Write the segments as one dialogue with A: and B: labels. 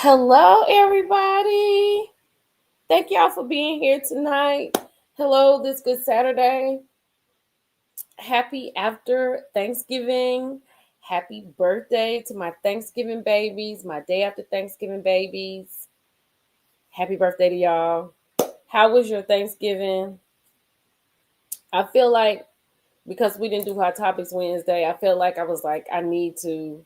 A: Hello, everybody. Thank y'all for being here tonight. Hello, this good Saturday. Happy after Thanksgiving. Happy birthday to my Thanksgiving babies, my day after Thanksgiving babies. Happy birthday to y'all. How was your Thanksgiving? I feel like because we didn't do Hot Topics Wednesday, I felt like I was like, I need to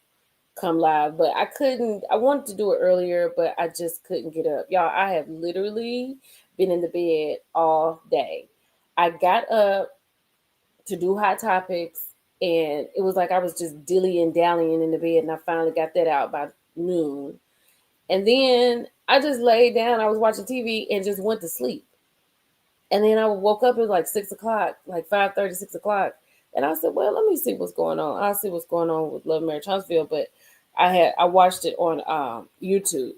A: come live, but I couldn't. I wanted to do it earlier, but I just couldn't get up. Y'all, I have literally been in the bed all day. I got up to do Hot Topics, and it was like I was just dilly and dallying in the bed, and I finally got that out by noon. And then I just laid down. I was watching TV and just went to sleep. And then I woke up at like 6 o'clock, like 5:30, 6 o'clock. And I said, well, let me see what's going on. I'll see what's going on with Love Mary Huntsville. But I watched it on YouTube.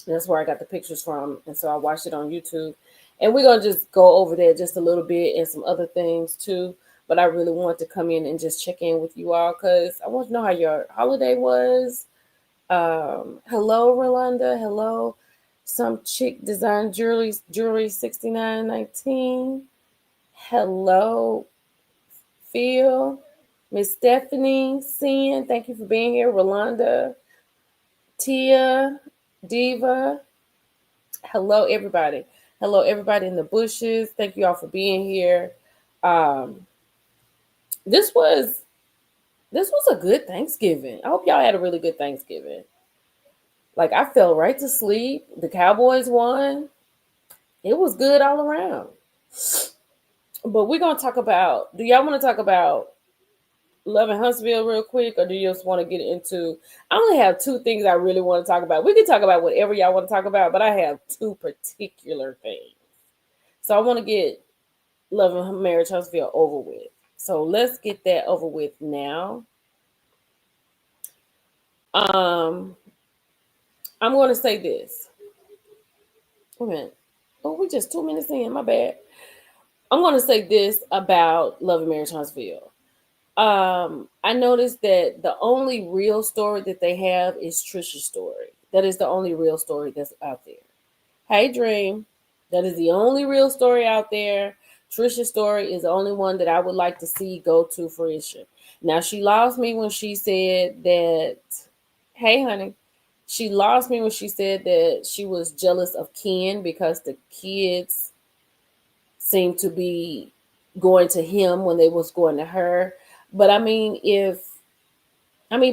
A: That's where I got the pictures from. And so I watched it on YouTube. And we're gonna just go over there just a little bit and some other things too. But I really want to come in and just check in with you all because I want to know how your holiday was. Hello, Rolanda. Hello, some chick design jewelry 6919. Hello, Phil, Miss Stephanie, Sin. Thank you for being here. Rolanda, Tia, Diva. Hello, everybody. Hello, everybody in the bushes. Thank you all for being here. Um, this was this was a good Thanksgiving. I hope y'all had a really good Thanksgiving. Like I fell right to sleep. The Cowboys won. It was good all around. But we're gonna talk about. Do y'all want to talk about Love in Huntsville real quick, or do you just want to get into? I only have two things I really want to talk about. We can talk about whatever y'all want to talk about, but I have two particular things. So I want to get Love and Marriage Huntsville over with. So let's get that over with now. Um, I'm going to say this. Wait a minute. Oh, we just 2 minutes in. My bad. I'm going to say this about Love and Marriage Huntsville. I noticed that the only real story that they have is Trisha's story. That is the only real story that's out there. Hey, Dream. That is the only real story out there. Trisha's story is the only one that I would like to see go to fruition. Now, she lost me when she said that, hey, honey, she lost me when she said that she was jealous of Ken because the kids seemed to be going to him when they was going to her. But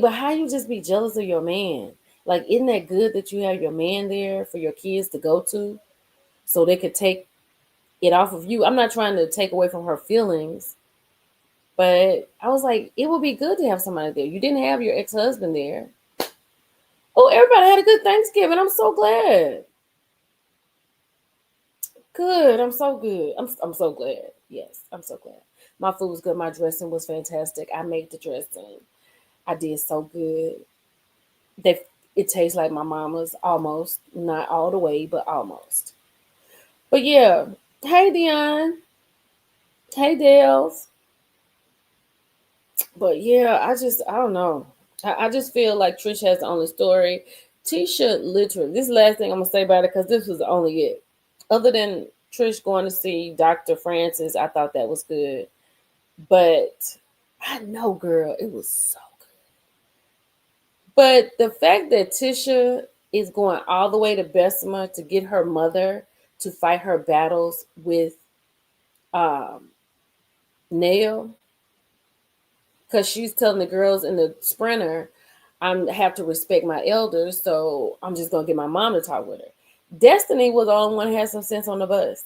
A: but how you just be jealous of your man? Like, isn't that good that you have your man there for your kids to go to so they could take it off of you? I'm not trying to take away from her feelings, but I was like, it would be good to have somebody there. You didn't have your ex husband there. Oh, everybody had a good Thanksgiving. I'm so glad. Good. I'm so good. I'm so glad. Yes, I'm so glad. My food was good. My dressing was fantastic. I made the dressing. I did so good. They it tastes like my mama's almost, not all the way, but almost. But yeah, hey Dion, hey Dales. But yeah, I don't know. I just feel like Trish has the only story. Tisha literally. This is the last thing I'm gonna say about it because this was only it. Other than Trish going to see Dr. Francis, I thought that was good. But I know, girl, it was so good. But the fact that Tisha is going all the way to Bessemer to get her mother to fight her battles with um, Nail, because she's telling the girls in the sprinter, I have to respect my elders, so I'm just gonna get my mom to talk with her. Destiny was the only one who had some sense on the bus.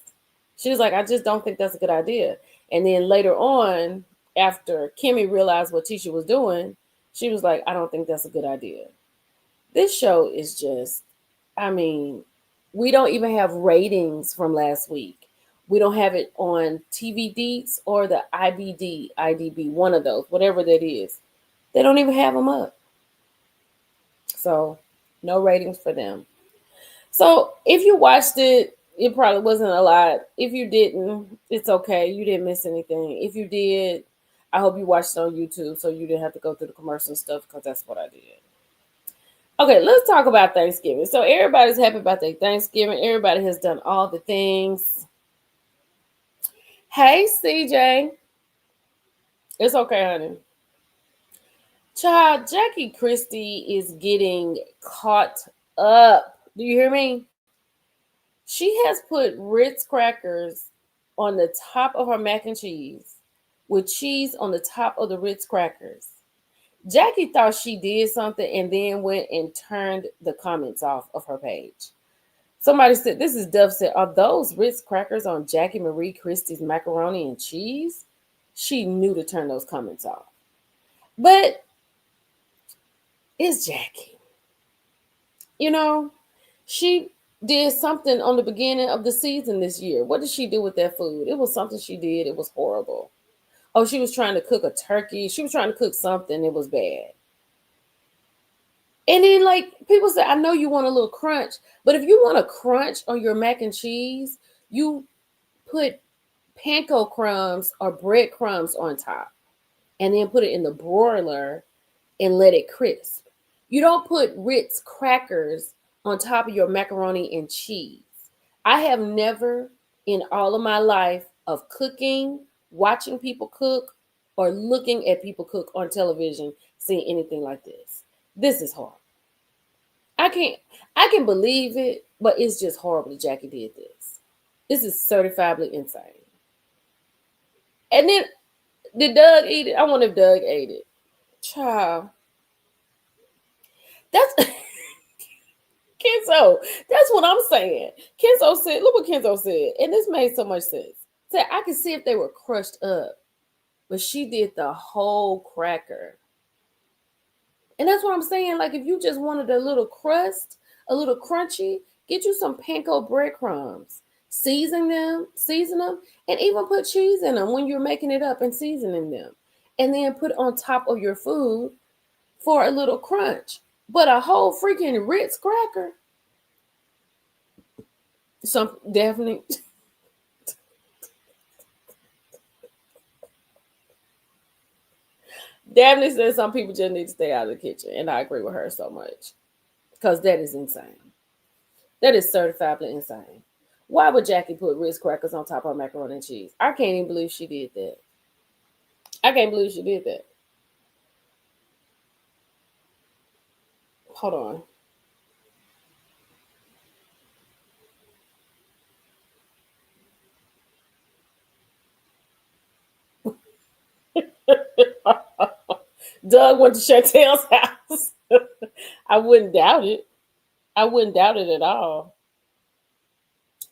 A: She was like, I just don't think that's a good idea. And then later on, after Kimmy realized what Tisha was doing, she was like, I don't think that's a good idea. This show is just, I mean, we don't even have ratings from last week. We don't have it on TV Deets or the IBD, one of those, whatever that is. They don't even have them up. So, no ratings for them. So, if you watched it, it probably wasn't a lot. If you didn't, it's okay. You didn't miss anything. If you did, I hope you watched it on YouTube so you didn't have to go through the commercial stuff because that's what I did. Okay, let's talk about Thanksgiving. So everybody's happy about their Thanksgiving. Everybody has done all the things. Hey, CJ. It's okay, honey. Child, Jackie Christie is getting caught up. Do you hear me? She has put Ritz crackers on the top of her mac and cheese with cheese on the top of the Ritz crackers. Jackie thought she did something and then went and turned the comments off of her page. Somebody said, this is Dove said, are those Ritz crackers on Jackie Marie Christie's macaroni and cheese? She knew to turn those comments off. But it's Jackie. You know, she did something on the beginning of the season this year. What did she do with that food? It was something she did. It was horrible. Oh, she was trying to cook a turkey. She was trying to cook something. It was bad. And then, like, people say, I know you want a little crunch, but if you want a crunch on your mac and cheese, you put panko crumbs or breadcrumbs on top and then put it in the broiler and let it crisp. You don't put Ritz crackers on top of your macaroni and cheese. I have never in all of my life of cooking, watching people cook, or looking at people cook on television seen anything like this. This is horrible. I can't I can believe it, but it's just horrible that Jackie did this. This is certifiably insane. And then did Doug eat it? I wonder if Doug ate it. Child. That's Kenzo. That's what I'm saying. Kenzo said, look what Kenzo said. And this made so much sense. Said I could see if they were crushed up. But she did the whole cracker. And that's what I'm saying. Like if you just wanted a little crust, a little crunchy, get you some panko breadcrumbs. Season them, and even put cheese in them when you're making it up and seasoning them. And then put it on top of your food for a little crunch. But a whole freaking Ritz cracker. Some definitely. Daphne says some people just need to stay out of the kitchen, and I agree with her so much because that is insane. That is certifiably insane. Why would Jackie put Ritz crackers on top of macaroni and cheese? I can't even believe she did that. I can't believe she did that. Hold on. Doug went to Chantel's house. I wouldn't doubt it. I wouldn't doubt it at all.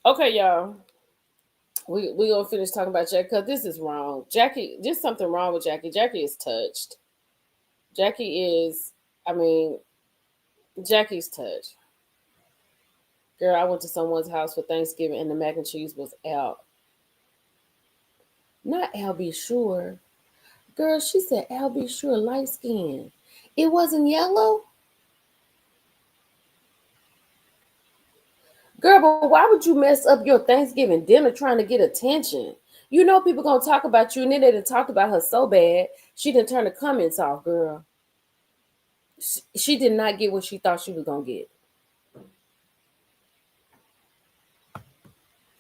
A: Okay, y'all. We gonna finish talking about Jackie because this is wrong. Jackie, just something wrong with Jackie. Jackie is touched. Jackie is, I mean, Jackie's touched. Girl, I went to someone's house for Thanksgiving and the mac and cheese was out. Not Al B. Sure. Girl, she said Al B. Sure, light skin. It wasn't yellow? Girl, but why would you mess up your Thanksgiving dinner trying to get attention? You know people gonna talk about you, and then they done talked about her so bad, she didn't turn the comments off, girl. She did not get what she thought she was gonna get.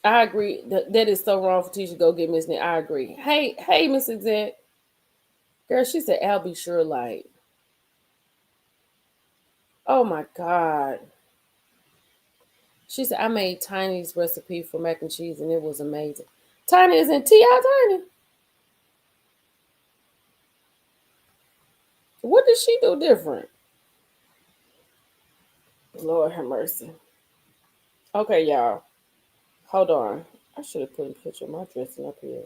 A: I agree. That is so wrong for Tisha to go get Miss Nick. I agree. Hey, Miss Exec. Girl, she said I'll be sure light. Oh my God. She said I made Tiny's recipe for mac and cheese and it was amazing. Tiny is in T.I. Tiny. What did she do different? Lord have mercy. Okay, y'all. Hold on. I should have put a picture of my dressing up here.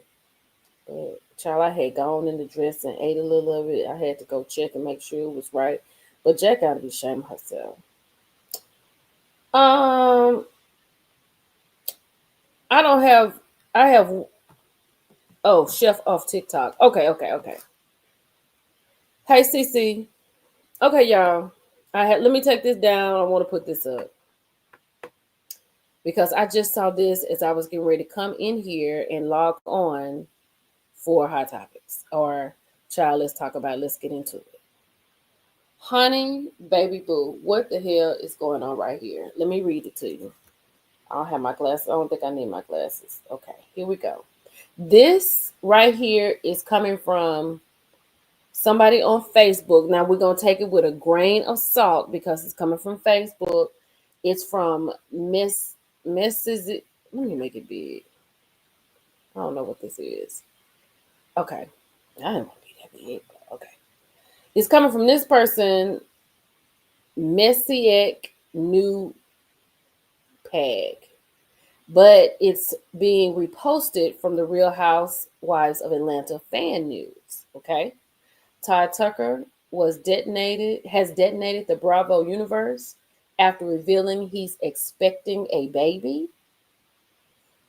A: But child, I had gone in the dress and ate a little of it. I had to go check and make sure it was right. But Jack gotta be ashamed of herself. Um, I don't have I have chef off TikTok. Okay. Hey CC. Okay, y'all. Let me take this down. I want to put this up. Because I just saw this as I was getting ready to come in here and log on for Hot Topics. Or child, let's talk about it. Let's get into it. Honey, baby boo, what the hell is going on right here? Let me read it to you. I don't have my glasses. I don't think I need my glasses. Okay, here we go. This right here is coming from somebody on Facebook. Now we're gonna take it with a grain of salt because it's coming from Facebook. It's from Mrs. Let me make it big. I don't know what this is. Okay, I don't want to be that big. Okay, it's coming from this person, Messiek New Pag, but it's being reposted from the Real Housewives of Atlanta fan news. Okay, Todd Tucker has detonated the Bravo universe after revealing he's expecting a baby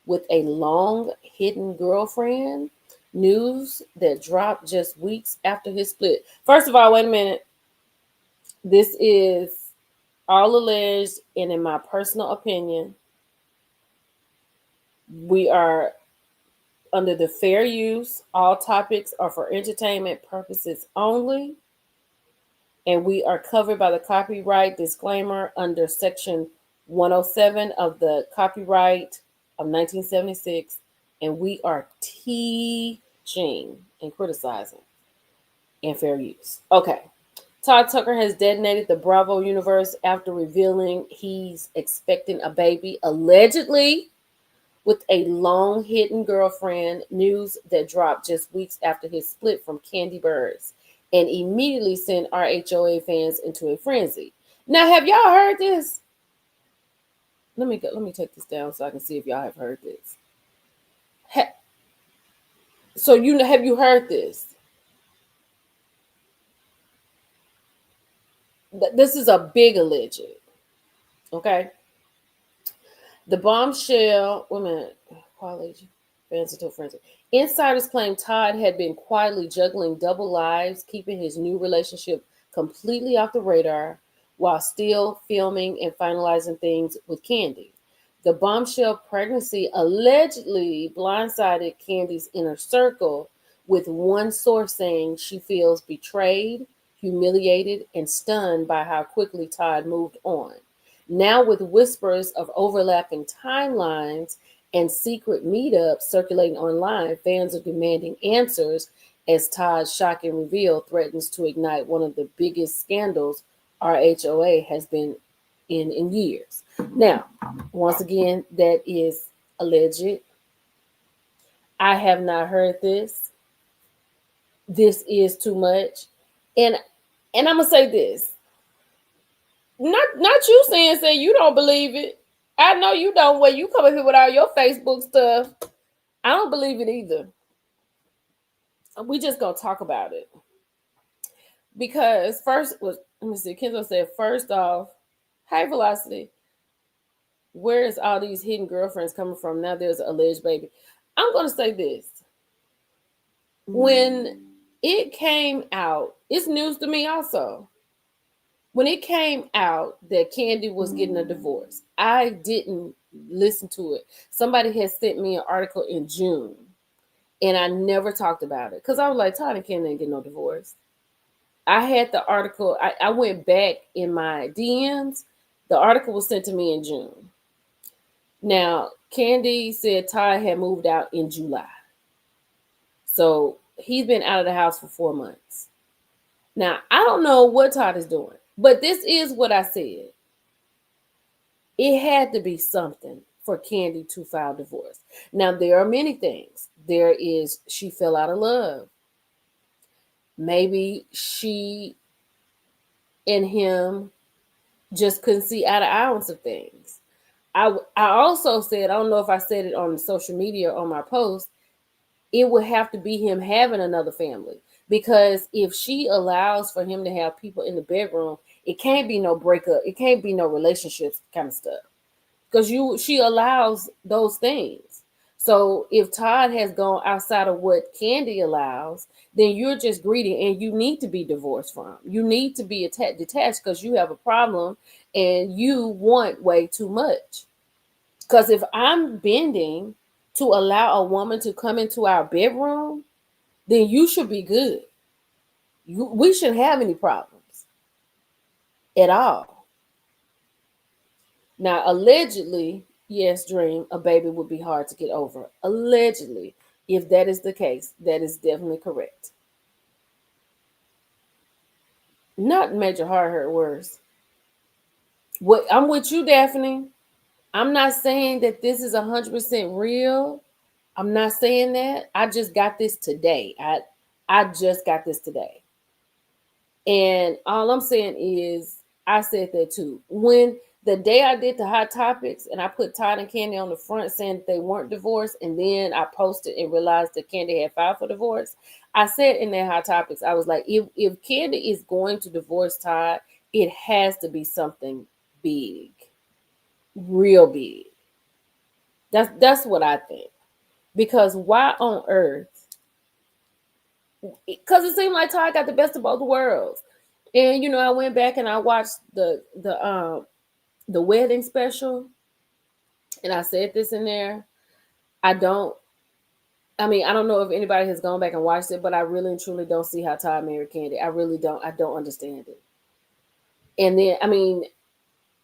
A: with a long hidden girlfriend. News that dropped just weeks after his split. First of all, wait a minute. This is all alleged, and in my personal opinion, we are under the fair use. All topics are for entertainment purposes only, and we are covered by the copyright disclaimer under Section 107 of the Copyright of 1976, and we are teaching and criticizing and fair use. Okay. Todd Tucker has detonated the Bravo universe after revealing he's expecting a baby, allegedly with a long hidden girlfriend, news that dropped just weeks after his split from Kandi Burruss and immediately sent RHOA fans into a frenzy. Now, have y'all heard this? Let me take this down so I can see if y'all have heard this. So have you heard this? This is a big alleged. Okay. The bombshell, women, quality fans until frenzy. Insiders claim Todd had been quietly juggling double lives, keeping his new relationship completely off the radar while still filming and finalizing things with Kandi. The bombshell pregnancy allegedly blindsided Kandi's inner circle, with one source saying she feels betrayed, humiliated, and stunned by how quickly Todd moved on. Now, with whispers of overlapping timelines and secret meetups circulating online, fans are demanding answers as Todd's shocking reveal threatens to ignite one of the biggest scandals RHOA has been in years. Now, once again, that is alleged. I have not heard this. This is too much. And I'm gonna say this. Not you say you don't believe it. I know you don't. When you come up here with all your Facebook stuff, I don't believe it either. We just gonna talk about it because first was let me see. Kenzo said first off, high velocity. Where is all these hidden girlfriends coming from? Now there's an alleged baby. I'm gonna say this. When it came out, it's news to me also. When it came out that Kandi was getting a divorce, I didn't listen to it. Somebody had sent me an article in June, and I never talked about it because I was like, Todd and Kandi ain't getting no divorce. I had the article. I went back in my DMs. The article was sent to me in June. Now, Kandi said Todd had moved out in July. So he's been out of the house for 4 months. Now, I don't know what Todd is doing, but this is what I said. It had to be something for Kandi to file divorce. Now, there are many things. There is she fell out of love. Maybe she and him just couldn't see eye to eye on some things. I also said, I don't know if I said it on social media or on my post, it would have to be him having another family. Because if she allows for him to have people in the bedroom, it can't be no breakup. It can't be no relationships kind of stuff. Because she allows those things. So if Todd has gone outside of what Kandi allows, then you're just greedy and you need to be divorced from. You need to be detached because you have a problem and you want way too much. Because if I'm bending to allow a woman to come into our bedroom, then you should be good. We shouldn't have any problems. at all. Now, allegedly, yes, Dream, a baby would be hard to get over. Allegedly, if that is the case, that is definitely correct. Not major heart hurt worse. What I'm with you, Daphne. I'm not saying that this is 100% real. I'm not saying that. I just got this today. I just got this today. And all I'm saying is, I said that too. When the day I did the hot topics and I put Todd and Candy on the front saying that they weren't divorced, and then I posted and realized that Candy had filed for divorce, I said in that hot topics, I was like, if Candy is going to divorce Todd, it has to be something big, real big. That's what I think. Because why on earth? Because it seemed like Todd got the best of both worlds. And I went back and I watched the wedding special, and I said this in there. I don't. I mean, I don't know if anybody has gone back and watched it, but I really and truly don't see how Todd married Candy. I really don't. I don't understand it. And then, I mean,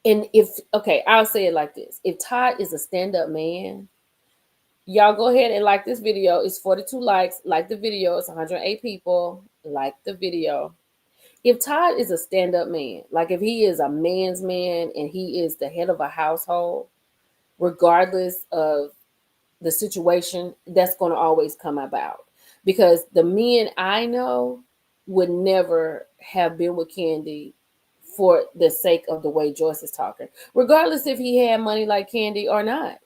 A: and if okay, I'll say it like this: if Todd is a stand-up man, y'all go ahead and like this video. It's 42 likes. Like the video. It's 108 people. Like the video. If Todd is a stand-up man, like if he is a man's man and he is the head of a household, regardless of the situation, that's going to always come about. Because the men I know would never have been with Candy for the sake of the way Joyce is talking, regardless if he had money like Candy or not.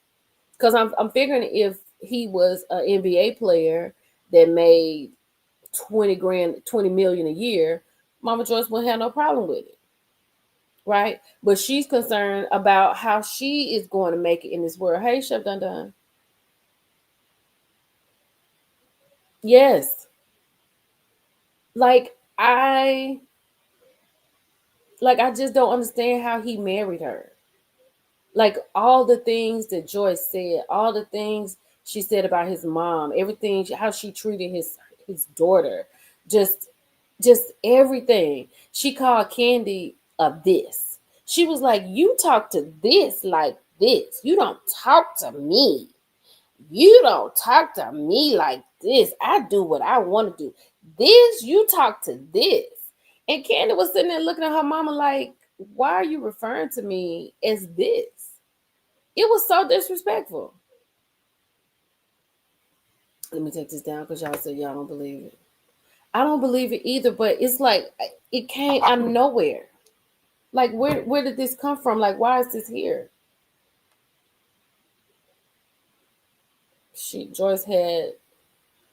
A: Because I'm figuring if he was an NBA player that made 20 grand, 20 million a year, Mama Joyce wouldn't have no problem with it. Right? But she's concerned about how she is going to make it in this world. Hey, Chef Dun Dun. Yes. Like I just don't understand how he married her. Like all the things that Joyce said, all the things she said about his mom, everything how she treated his daughter, just just everything. She called Candy a this. She was like, "You talk to this like this. You don't talk to me. You don't talk to me like this. I do what I want to do. This, you talk to this." And Candy was sitting there looking at her mama like, "Why are you referring to me as this?" It was so disrespectful. Let me take this down because y'all said y'all don't believe it. I don't believe it either, but it's like it came out of nowhere. Like where did this come from? Like why is this here? Joyce had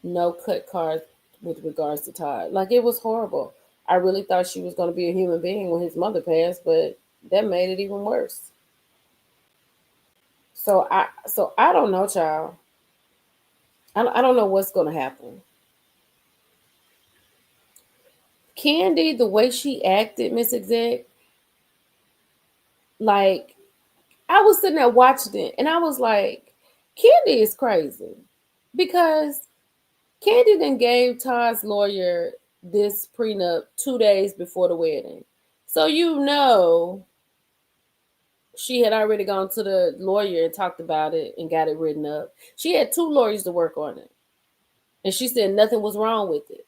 A: no cut cards with regards to Todd. Like it was horrible. I really thought she was going to be a human being when his mother passed, but that made it even worse. So I don't know, child. I don't know what's going to happen. Candy, the way she acted, Miss Exec, like I was sitting there watching it, and I was like, Candy is crazy because Candy then gave Todd's lawyer this prenup 2 days before the wedding. So she had already gone to the lawyer and talked about it and got it written up. She had two lawyers to work on it. And she said nothing was wrong with it.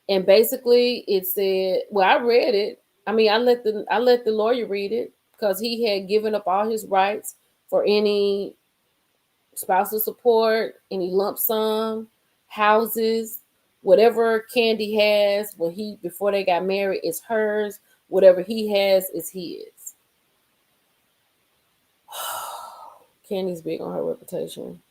A: And basically it said, well, I read it. I mean, I let the lawyer read it because he had given up all his rights for any spousal support, any lump sum, houses, whatever Candy has when he before they got married is hers. Whatever he has is his. Candy's big on her reputation.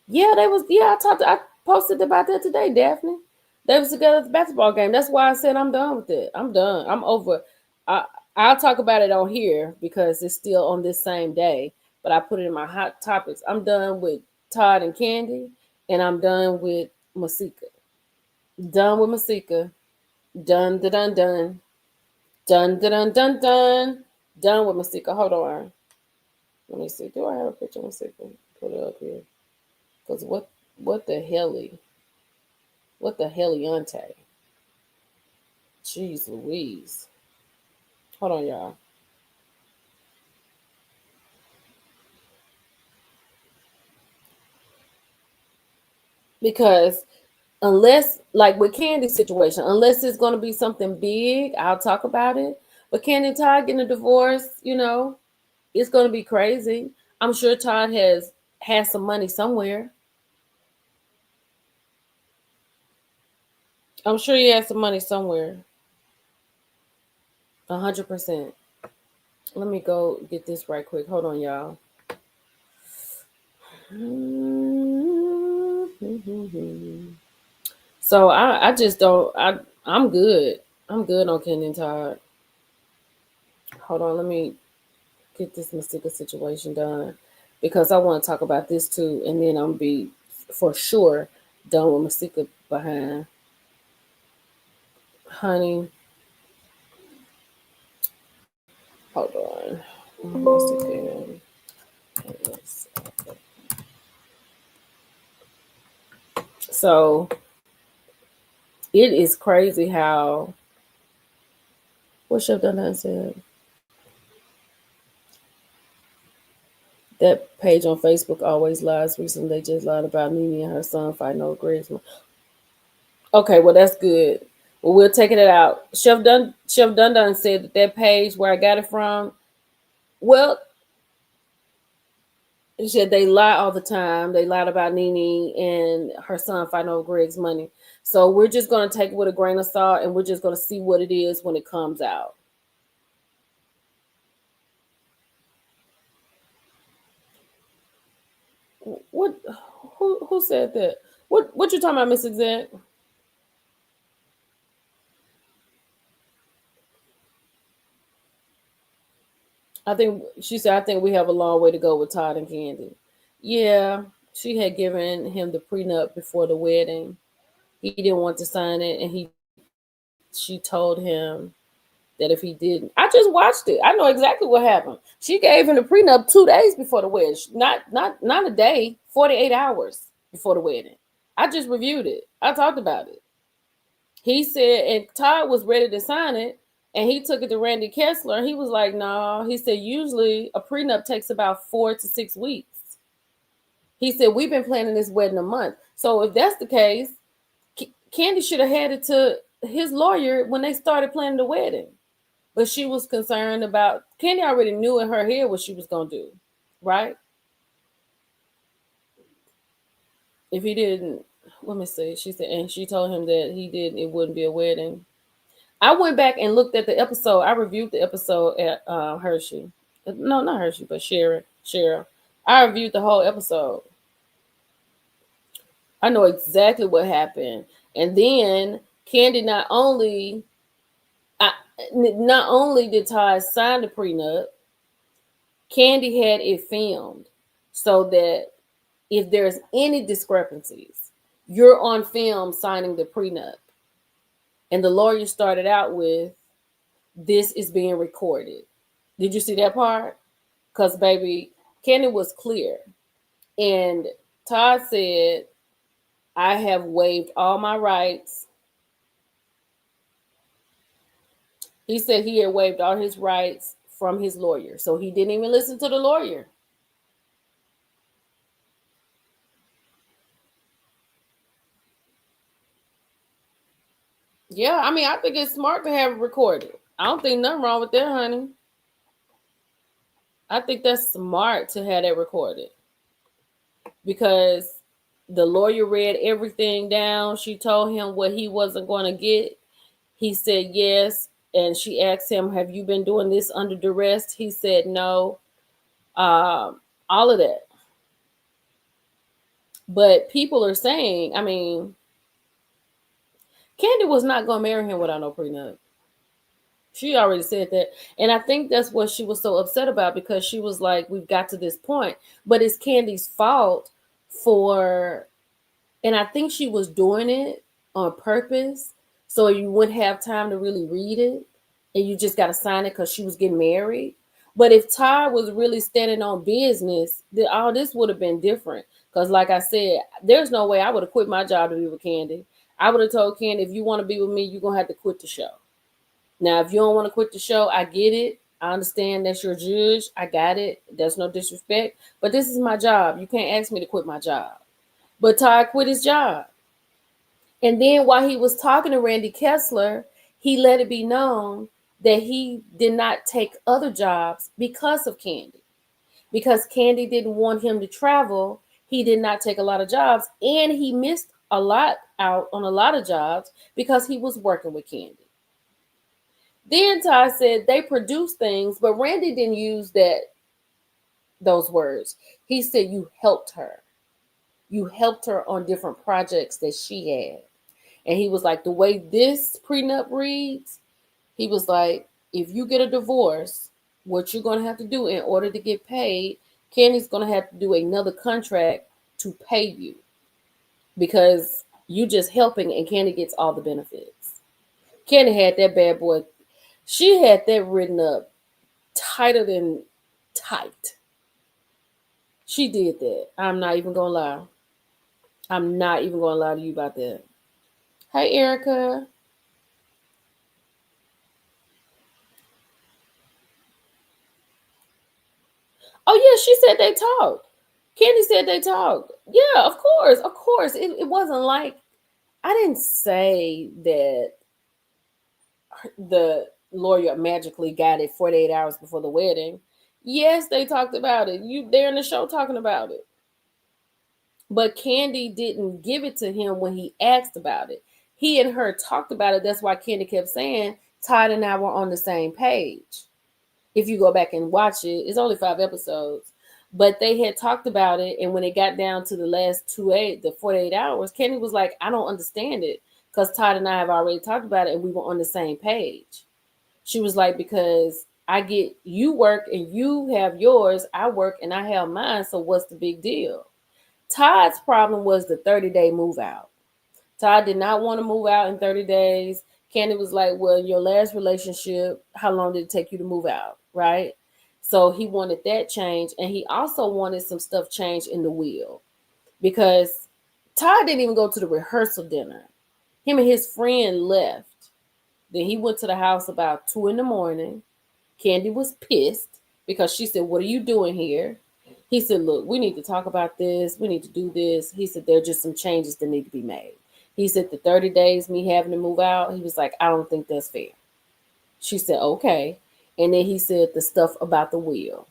A: Yeah, they was. Yeah, I posted about that today, Daphne. They was together at the basketball game. That's why I said I'm done with it. I'm done. I'm over. I I'll talk about it on here because it's still on this same day. But I put it in my hot topics. I'm done with Todd and Candy, and I'm done with Masika. Done with Masika. Done. Done. Done. Done. Done. Done. Done. Done. Done with Masika. Hold on. Let me see. Do I have a picture of Masika? Put it up here. Cause what the helly? What the helliante? Jeez Louise. Hold on, y'all. Because unless, like with Candy's situation, unless it's going to be something big, I'll talk about it. But Candy and Todd getting a divorce, it's going to be crazy. I'm sure Todd has some money somewhere. I'm sure he has some money somewhere. 100%. Let me go get this right quick. Hold on, y'all. So I just don't I'm good. I'm good on Candy and Todd. Hold on, let me get this Masika situation done because I want to talk about this too, and then I'm be for sure done with Masika behind. Honey, hold on. Masika. So it is crazy how what Chef Dun said. That page on Facebook always lies. Recently, they just lied about Mimi and her son fighting over Greg's. Okay, well that's good. Well, we're taking it out. Chef Dun said that page where I got it from. Well, he said they lie all the time. They lied about Nene and her son fighting over Greg's money. So we're just gonna take it with a grain of salt, and we're just gonna see what it is when it comes out. What? Who said that? What you talking about, Miss Exec? I think she said, I think we have a long way to go with Todd and Candy. Yeah, she had given him the prenup before the wedding. He didn't want to sign it, and she told him that if he didn't, I just watched it. I know exactly what happened. She gave him the prenup 2 days before the wedding, not a day, 48 hours before the wedding. I just reviewed it. I talked about it. He said, and Todd was ready to sign it, and he took it to Randy Kessler, and he was like, "No." Nah. He said, "Usually a prenup takes about 4 to 6 weeks." He said, "We've been planning this wedding a month. So if that's the case, Candy should have had it to his lawyer when they started planning the wedding." But she was concerned about Candy already knew in her head what she was gonna do, right? If he didn't, let me see. She said, and she told him that he didn't, it wouldn't be a wedding. I went back and looked at the episode. I reviewed the episode at Hershey. No, not Hershey, but Sharon. Cheryl. I reviewed the whole episode. I know exactly what happened. And then Candy not only did Ty sign the prenup, Candy had it filmed so that if there's any discrepancies, you're on film signing the prenup. And the lawyer started out with, "This is being recorded." Did you see that part? Because, baby, Candy was clear. And Todd said, "I have waived all my rights." He said he had waived all his rights from his lawyer. So he didn't even listen to the lawyer. Yeah, I mean, I think it's smart to have it recorded. I don't think nothing wrong with that, honey. I think that's smart to have that recorded because the lawyer read everything down. She told him what he wasn't going to get. He said yes. And she asked him, "Have you been doing this under duress?" He said no. All of that. But people are saying, I mean, Candy was not going to marry him without no prenup. She already said that. And I think that's what she was so upset about because she was like, we've got to this point. But it's Candy's fault for, and I think she was doing it on purpose so you wouldn't have time to really read it and you just got to sign it because she was getting married. But if Todd was really standing on business, then all this would have been different. Because, like I said, there's no way I would have quit my job to be with Candy. I would have told Candy, if you want to be with me, you're going to have to quit the show. Now, if you don't want to quit the show, I get it. I understand that's your judge. I got it. There's no disrespect. But this is my job. You can't ask me to quit my job. But Todd quit his job. And then while he was talking to Randy Kessler, he let it be known that he did not take other jobs because of Kandi. Because Kandi didn't want him to travel, he did not take a lot of jobs. And he missed a lot out on a lot of jobs because he was working with Kandi. Then Ty said they produce things, but Randy didn't use those words. He said you helped her. You helped her on different projects that she had. And he was like, the way this prenup reads, he was like, if you get a divorce, what you're going to have to do in order to get paid, Kandi's going to have to do another contract to pay you because you just helping and Kandi gets all the benefits. Kandi had that bad boy. She had that written up tighter than tight. She did that. I'm not even going to lie. I'm not even going to lie to you about that. Hey, Erica. Oh, yeah, she said they talked. Kandi said they talked. Yeah, of course, of course. It wasn't like, I didn't say that the lawyer magically got it 48 hours before the wedding. Yes, they talked about it. They're in the show talking about it. But Kandi didn't give it to him when he asked about it. He and her talked about it. That's why Kandi kept saying Todd and I were on the same page. If you go back and watch it, it's only 5 episodes. But they had talked about it, and when it got down to the last the 48 hours, Kandi was like, I don't understand it. Because Todd and I have already talked about it and we were on the same page. She was like, because I get you work and you have yours, I work and I have mine. So what's the big deal? Todd's problem was the 30-day move out. Todd did not want to move out in 30 days. Kandi was like, well, your last relationship, how long did it take you to move out? Right? So he wanted that change. And he also wanted some stuff changed in the will because Todd didn't even go to the rehearsal dinner. Him and his friend left. Then he went to the house about 2 a.m. Kandi was pissed because she said, what are you doing here? He said, look, we need to talk about this. We need to do this. He said, there are just some changes that need to be made. He said, the 30 days, me having to move out, he was like, I don't think that's fair. She said, okay. And then he said the stuff about the will.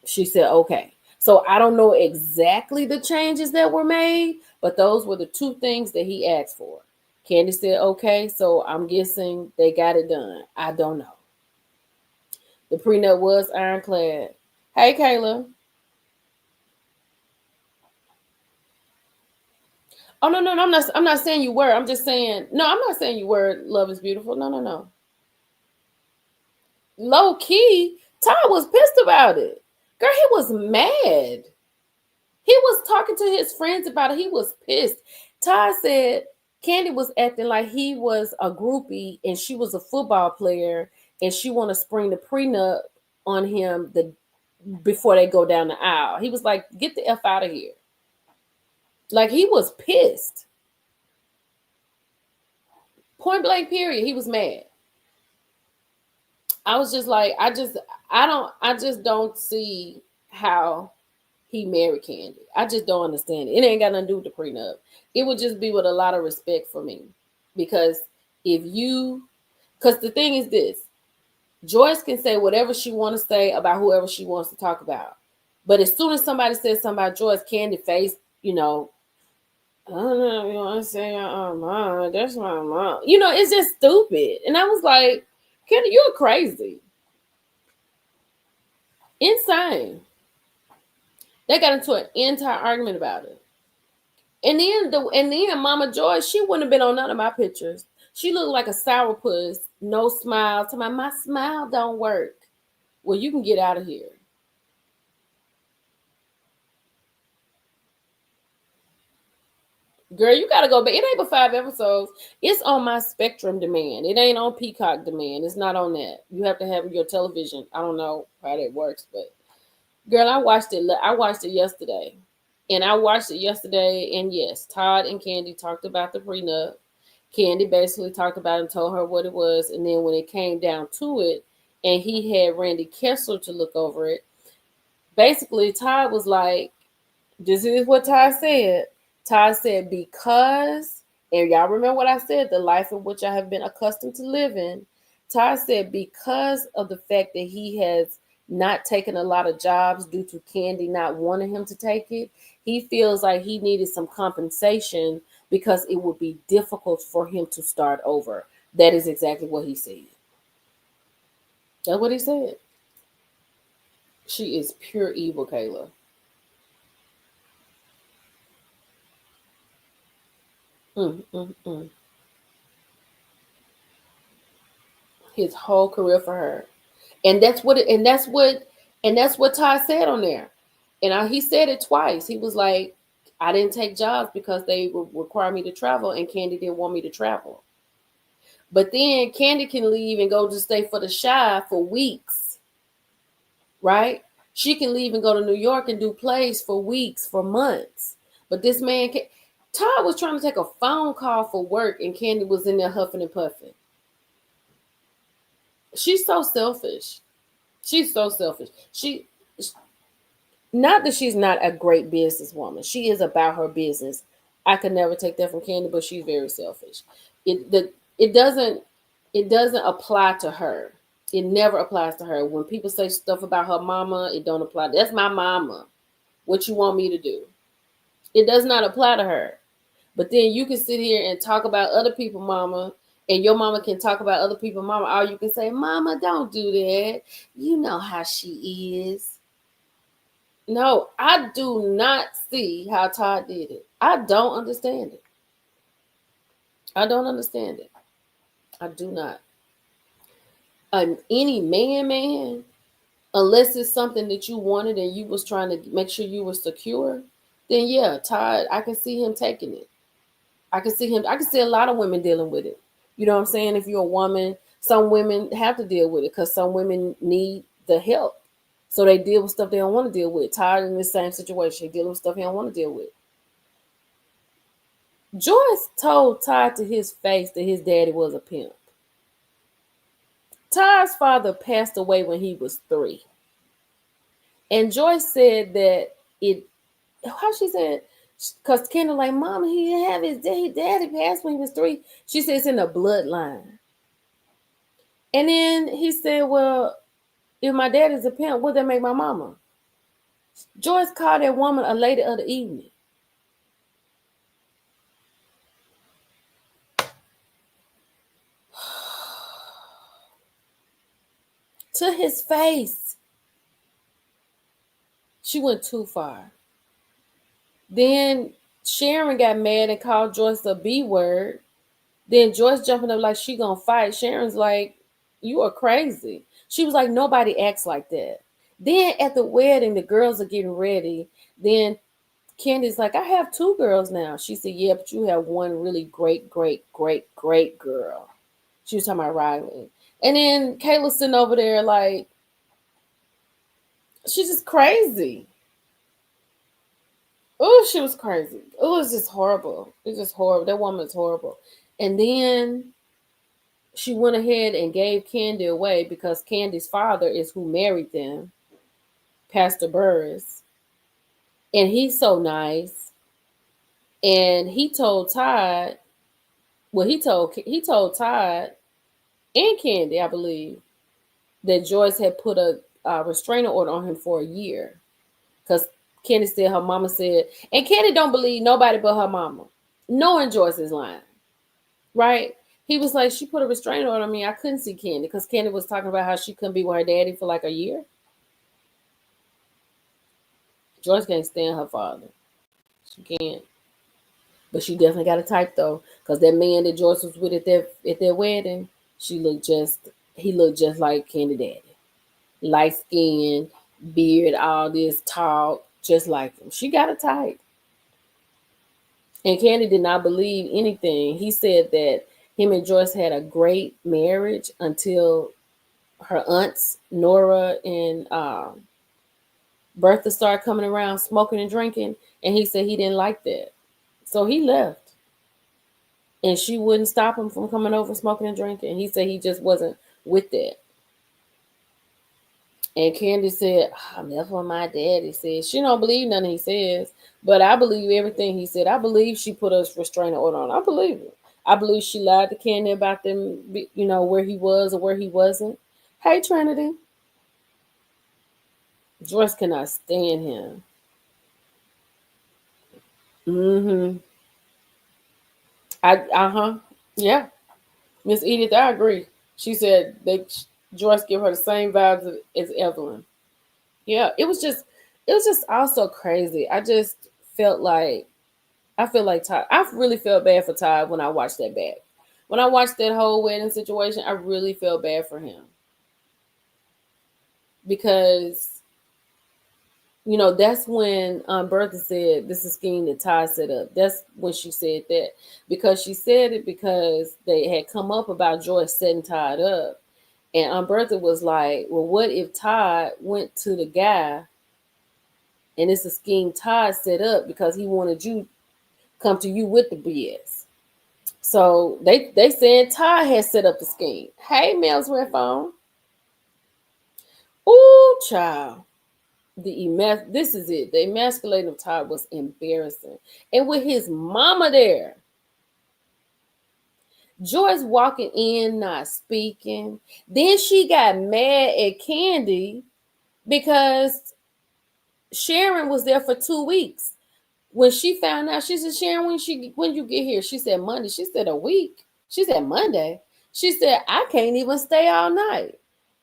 A: She said, okay. So I don't know exactly the changes that were made, but those were the 2 things that he asked for. Kandi said, okay, so I'm guessing they got it done. I don't know. The prenup was ironclad. Hey, Kayla. Oh, no, I'm not saying you were. I'm just saying, no, I'm not saying you were. Love is beautiful. No. Low key, Todd was pissed about it. Girl, he was mad. He was talking to his friends about it. He was pissed. Todd said Kandi was acting like he was a groupie and she was a football player and she want to spring the prenup on him before they go down the aisle. He was like, get the F out of here. Like, he was pissed. Point blank period. He was mad. I was just like, I just don't see how he married Kandi. I just don't understand it. It ain't got nothing to do with the prenup. It would just be with a lot of respect for me. Because because the thing is this, Joyce can say whatever she wants to say about whoever she wants to talk about. But as soon as somebody says something about Joyce, Kandi face, I don't know, you want to say, mom, that's my mom. It's just stupid. And I was like, Kandi, you're crazy. Insane. They got into an entire argument about it. And then Mama Joyce, she wouldn't have been on none of my pictures. She looked like a sourpuss, no smile. To my smile don't work. Well, you can get out of here. Girl, you gotta go back. It ain't but 5 episodes. It's on my Spectrum demand. It ain't on Peacock demand. It's not on that. You have to have your television. I don't know how that works, but girl, I watched it. I watched it yesterday. And yes, Todd and Kandi talked about the prenup. Candy basically talked about it and told her what it was. And then when it came down to it, and he had Randy Kessler to look over it, basically Todd was like, this is what Todd said. Todd said, because, and y'all remember what I said, the life in which I have been accustomed to living. Todd said, because of the fact that he has not taken a lot of jobs due to Candy not wanting him to take it, he feels like he needed some compensation because it would be difficult for him to start over. That is exactly what he said. That's what he said. She is pure evil, Kayla. Mm, mm, mm. His whole career for her. And that's what and that's what Todd said on there. And he said it twice. He was like, I didn't take jobs because they require me to travel, and Candy didn't want me to travel. But then Candy can leave and go to stay for the Shy for weeks, right? She can leave and go to New York and do plays for weeks, for months. But this man can. Todd was trying to take a phone call for work, and Candy was in there huffing and puffing. She's so selfish. She's so selfish. She Not that she's not a great businesswoman. She is about her business. I could never take that from Candy, but she's very selfish. It doesn't apply to her. It never applies to her. When people say stuff about her mama, it don't apply. That's my mama. What you want me to do? It does not apply to her. But then you can sit here and talk about other people, mama, and your mama can talk about other people, mama. Or you can say, Mama, don't do that. You know how she is. No, I do not see how Todd did it. I don't understand it. I don't understand it. I do not. Any man, unless it's something that you wanted and you was trying to make sure you were secure, then yeah, Todd, I can see him taking it. I can see him. I can see a lot of women dealing with it. You know what I'm saying? If you're a woman, some women have to deal with it because some women need the help. So they deal with stuff they don't want to deal with. Todd in the same situation, he dealing with stuff he don't want to deal with. Joyce told Todd to his face that his daddy was a pimp. Todd's father passed away when he was 3. And Joyce said that how she said, because Kendall like, Mama, he didn't have his daddy passed when he was 3. She said it's in the bloodline. And then he said, well, if my daddy's a pimp, would that make my mama? Joyce called that woman a lady of the evening. To his face. She went too far. Then Sharon got mad and called Joyce a B word. Then Joyce jumping up like she gonna fight. Sharon's like, you are crazy. She was like, nobody acts like that. Then at the wedding, the girls are getting ready. Then Candy's like, I have 2 girls now. She said, yeah, but you have one really great, great, great, great girl. She was talking about Riley. And then Kayla's sitting over there like, she's just crazy. Oh, she was crazy. It was just horrible. It's just horrible. That woman is horrible. And then she went ahead and gave Candy away because Candy's father is who married them, Pastor Burris. And he's so nice. And he told Todd, well, he told Todd and Candy, I believe, that Joyce had put a restraining order on him for a year. Because Candy said her mama said, and Candy don't believe nobody but her mama, knowing Joyce is lying, right? He was like, she put a restraining order on me. I couldn't see Candy because Candy was talking about how she couldn't be with her daddy for like a year. Joyce can't stand her father. She can't. But she definitely got a type though, because that man that Joyce was with at their wedding, he looked just like Candy Daddy. Light skin, beard, all this, tall, just like him. She got a type. And Candy did not believe anything. He said that him and Joyce had a great marriage until her aunts, Nora and Bertha, started coming around smoking and drinking. And he said he didn't like that. So he left. and she wouldn't stop him from coming over, smoking and drinking. He said he just wasn't with that. And Candy said, that's what my daddy said. She don't believe nothing he says, but I believe everything he said. I believe she put a restraining order on. I believe it. I believe she lied to Candy about them, where he was or where he wasn't. Hey, Trinity. Joyce cannot stand him. Mm-hmm. Yeah. Miss Edith, I agree. She said Joyce give her the same vibes as Evelyn. Yeah, it was just also crazy. Felt like I feel like Todd. I really felt bad for Todd when I watched that back. When I watched that whole wedding situation, I really felt bad for him because that's when Bertha said this is a scheme that Todd set up. That's when she said that because she said it because they had come up about Joyce setting Todd up, and Bertha was like, "Well, what if Todd went to the guy and it's a scheme Todd set up because he wanted you come to you with the BS?" So they said Todd had set up the scheme. Hey, Mel's red phone. Ooh, child. This is it. The emasculating of Todd was embarrassing. And with his mama there, Joyce walking in, not speaking. Then she got mad at Candy because Sharon was there for 2 weeks. When she found out, she said, "Sharon, when you get here?" She said, "Monday." She said, "A week?" She said, "Monday." She said, "I can't even stay all night."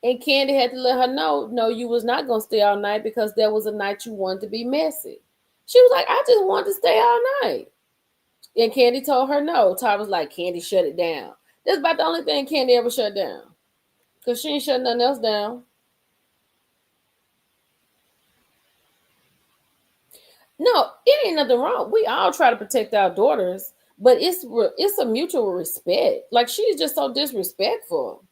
A: And Candy had to let her know, no, you was not gonna stay all night because there was a night you wanted to be messy. She was like, "I just wanted to stay all night." And Candy told her no. Todd was like, "Candy, shut it down." That's about the only thing Candy ever shut down. Because she ain't shut nothing else down. No, it ain't nothing wrong. We all try to protect our daughters, but it's a mutual respect. Like she's just so disrespectful.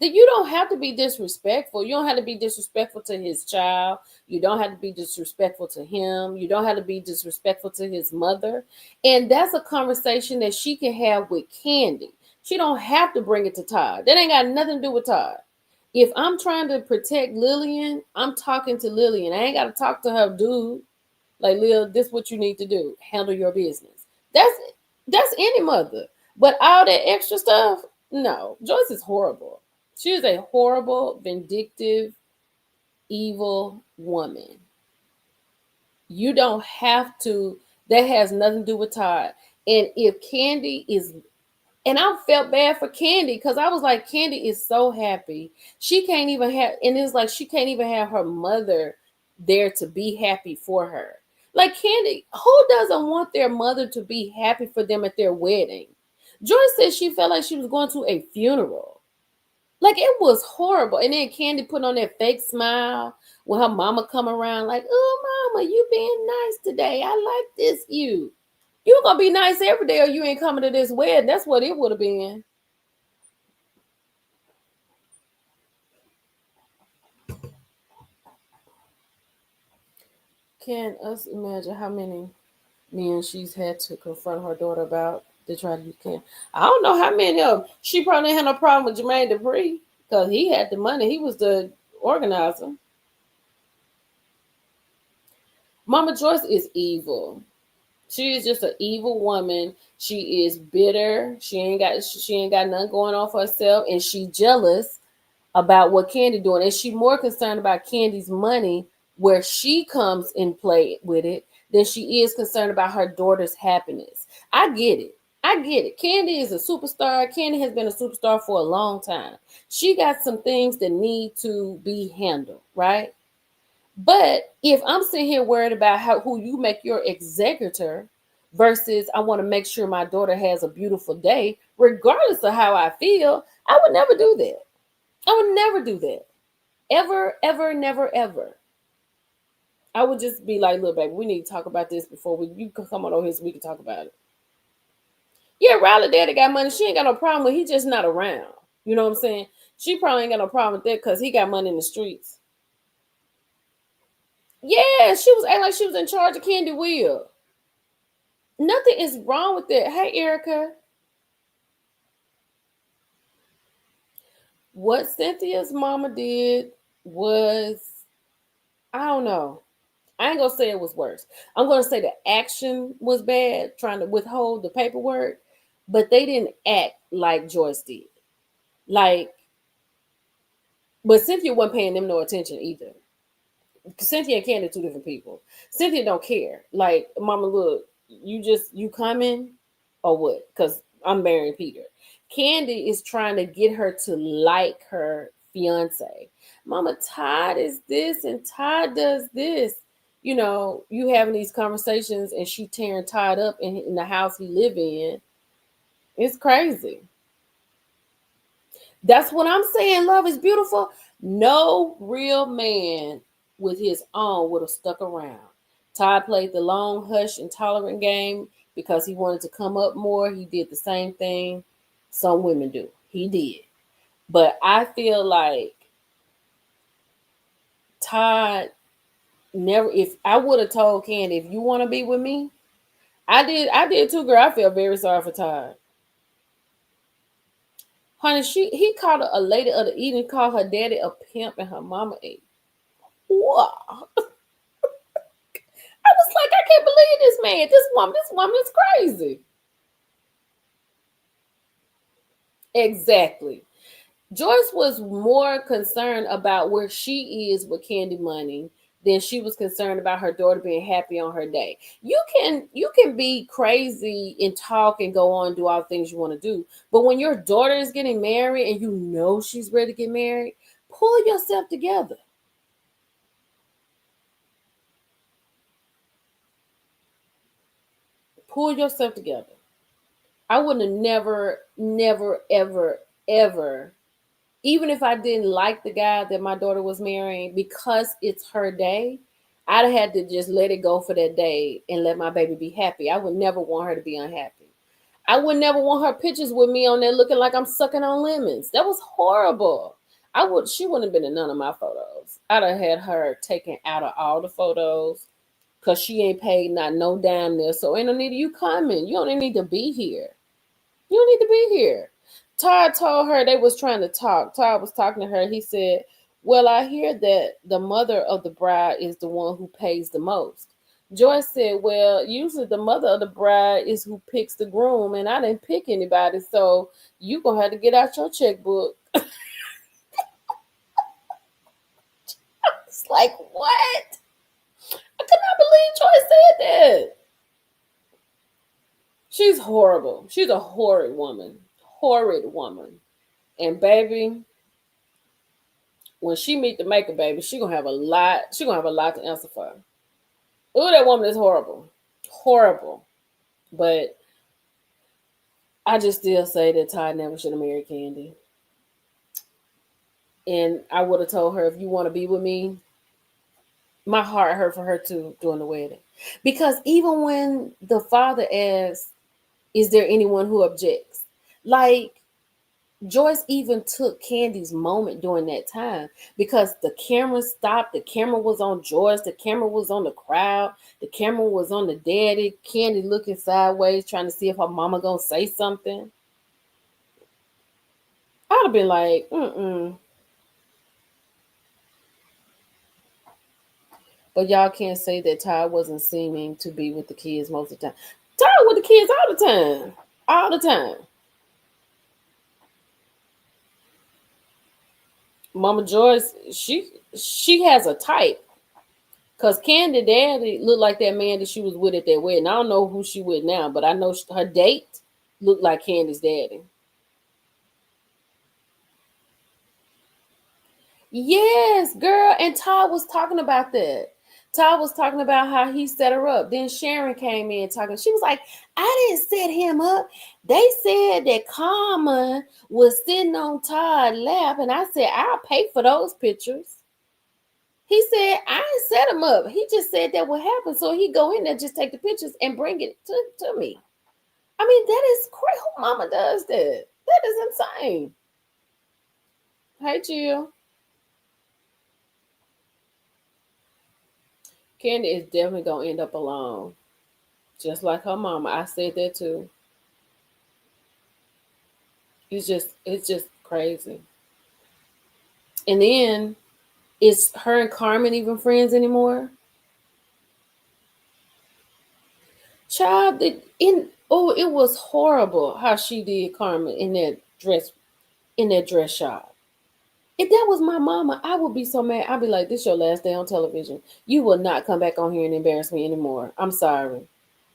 A: That you don't have to be disrespectful. You don't have to be disrespectful to his child. You don't have to be disrespectful to him. You don't have to be disrespectful to his mother. And that's a conversation that she can have with Candy. She don't have to bring it to Todd. That ain't got nothing to do with Todd. If I'm trying to protect Lillian, I'm talking to Lillian. I ain't got to talk to her dude. Like, Lil, this is what you need to do. Handle your business. That's any mother. But all that extra stuff, no. Joyce is horrible. She is a horrible, vindictive, evil woman. You don't have to. That has nothing to do with Todd. And if Candy is, and I felt bad for Candy because I was like, Candy is so happy. She can't even have, and it's like she can't even have her mother there to be happy for her. Like Candy, who doesn't want their mother to be happy for them at their wedding? Joyce said she felt like she was going to a funeral. Like it was horrible. And then Candy put on that fake smile when her mama come around, like, "Oh, mama, you being nice today. I like this you. You gonna be nice every day, or you ain't coming to this wedding." That's what it would have been. Can us imagine how many men she's had to confront her daughter about to try to can. I don't know how many of them. She probably had no problem with Jermaine Dupri because he had the money. He was the organizer. Mama Joyce is evil. She is just an evil woman. She is bitter. She ain't got nothing going on for herself, and she jealous about what Candy doing, and she more concerned about Candy's money, where she comes in play with it, than she is concerned about her daughter's happiness. I get it. I get it. Candy is a superstar. Candy has been a superstar for a long time. She got some things that need to be handled, right? But if I'm sitting here worried about who you make your executor versus I want to make sure my daughter has a beautiful day, regardless of how I feel, I would never do that. I would never do that. Ever, ever, never, ever. I would just be like, "Look, baby, we need to talk about this before you can come on over here so we can talk about it." Yeah, Riley daddy got money. She ain't got no problem with. He just not around. You know what I'm saying? She probably ain't got no problem with that because he got money in the streets. Yeah, she was acting like she was in charge of Candy Will. Nothing is wrong with that. Hey, Erica. What Cynthia's mama did was, I don't know. I ain't gonna say it was worse. I'm gonna say the action was bad, trying to withhold the paperwork, but they didn't act like Joyce did. Like, but Cynthia wasn't paying them no attention either. Cynthia and Candy two different people. Cynthia don't care. Like, mama, look, you coming or what? Because I'm marrying Peter. Candy is trying to get her to like her fiance. Mama, Todd is this and Todd does this. You know, you having these conversations and she tearing Todd up in the house he live in. It's crazy. That's what I'm saying. Love is beautiful. No real man with his own would have stuck around. Todd played the long, hush, and tolerant game because he wanted to come up more. He did the same thing some women do. He did. But I feel like Todd never, if I would have told Candy, if you want to be with me, I did too, girl. I feel very sorry for Todd. Honey, he called her a lady of the evening, called her daddy a pimp and her mama a wow. I was like, I can't believe this man. This woman is crazy. Exactly. Joyce was more concerned about where she is with Candy Money than she was concerned about her daughter being happy on her day. You can be crazy and talk and go on and do all the things you want to do. But when your daughter is getting married and you know she's ready to get married, pull yourself together. Pull yourself together. I wouldn't have never, ever, even if I didn't like the guy that my daughter was marrying, because it's her day, I'd have had to just let it go for that day and let my baby be happy. I would never want her to be unhappy. I would never want her pictures with me on there looking like I'm sucking on lemons. That was horrible. She wouldn't have been in none of my photos. I'd have had her taken out of all the photos because she ain't paid not no damn there. So ain't no need of you coming. You don't even need to be here. You don't need to be here. Todd told her they was trying to talk. Todd was talking to her. He said, well, I hear that the mother of the bride is the one who pays the most. Joyce said, well, usually the mother of the bride is who picks the groom, and I didn't pick anybody, so you gonna have to get out your checkbook. It's like, what? I could not believe Joyce said that. She's horrible. She's a horrid woman. Horrid woman. And baby, when she meet the maker baby, she gonna have a lot to answer for. Oh, that woman is horrible. Horrible. But I just still say that Todd never should have married Candy. And I would have told her, if you want to be with me, my heart hurt for her too during the wedding. Because even when the father asked, is there anyone who objects? Like, Joyce even took Candy's moment during that time because the camera stopped. The camera was on Joyce. The camera was on the crowd. The camera was on the daddy. Candy looking sideways, trying to see if her mama gonna say something. I'd have been like, mm-mm. But y'all can't say that Todd wasn't seeming to be with the kids most of the time. Todd with the kids all the time. All the time. Mama Joyce, she has a type. Cause Candy Daddy looked like that man that she was with at that wedding. I don't know who she with now, but I know her date looked like Candy's daddy. Yes, girl. And Todd was talking about that. Todd was talking about how he set her up. Then Sharon came in talking. She was like, I didn't set him up. They said that Carmen was sitting on Todd's lap. And I said, I'll pay for those pictures. He said, I didn't set him up. He just said that would happen. So he go in there, just take the pictures and bring it to me. I mean, that is crazy. Who mama does that? That is insane. Hey, Jill. Candy is definitely gonna end up alone, just like her mama. I said that too. It's just crazy. And then, is her and Carmen even friends anymore? Child, it was horrible how she did Carmen in that dress shop. If that was my mama, I would be so mad. I'd be like, "This your last day on television. You will not come back on here and embarrass me anymore. I'm sorry.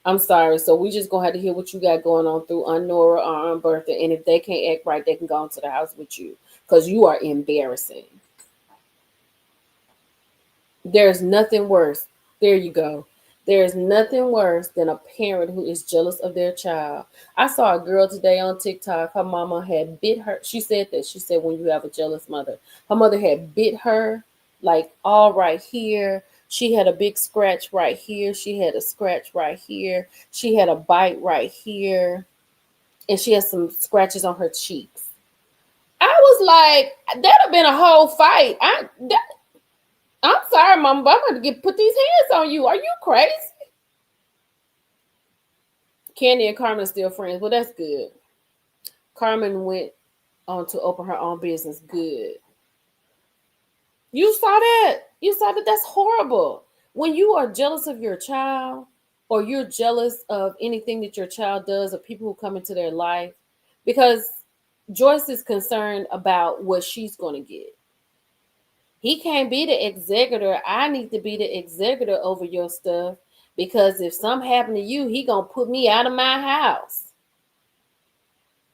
A: I'm sorry." So we just gonna have to hear what you got going on through Aunt Nora or Aunt Bertha, and if they can't act right, they can go into the house with you because you are embarrassing. There's nothing worse. There you go. There's nothing worse than a parent who is jealous of their child. I saw a girl today on TikTok. Her mama had bit her. She said that. She said, when you have a jealous mother, her mother had bit her like all right here. She had a big scratch right here. She had a scratch right here. She had a bite right here. And she had some scratches on her cheeks. I was like, that'd have been a whole fight. I'm sorry, Mama, but I'm going to put these hands on you. Are you crazy? Candy and Carmen are still friends. Well, that's good. Carmen went on to open her own business. Good. You saw that. You saw that. That's horrible. When you are jealous of your child or you're jealous of anything that your child does or people who come into their life, because Joyce is concerned about what she's going to get. He can't be the executor. I need to be the executor over your stuff because if something happened to you, he gonna put me out of my house.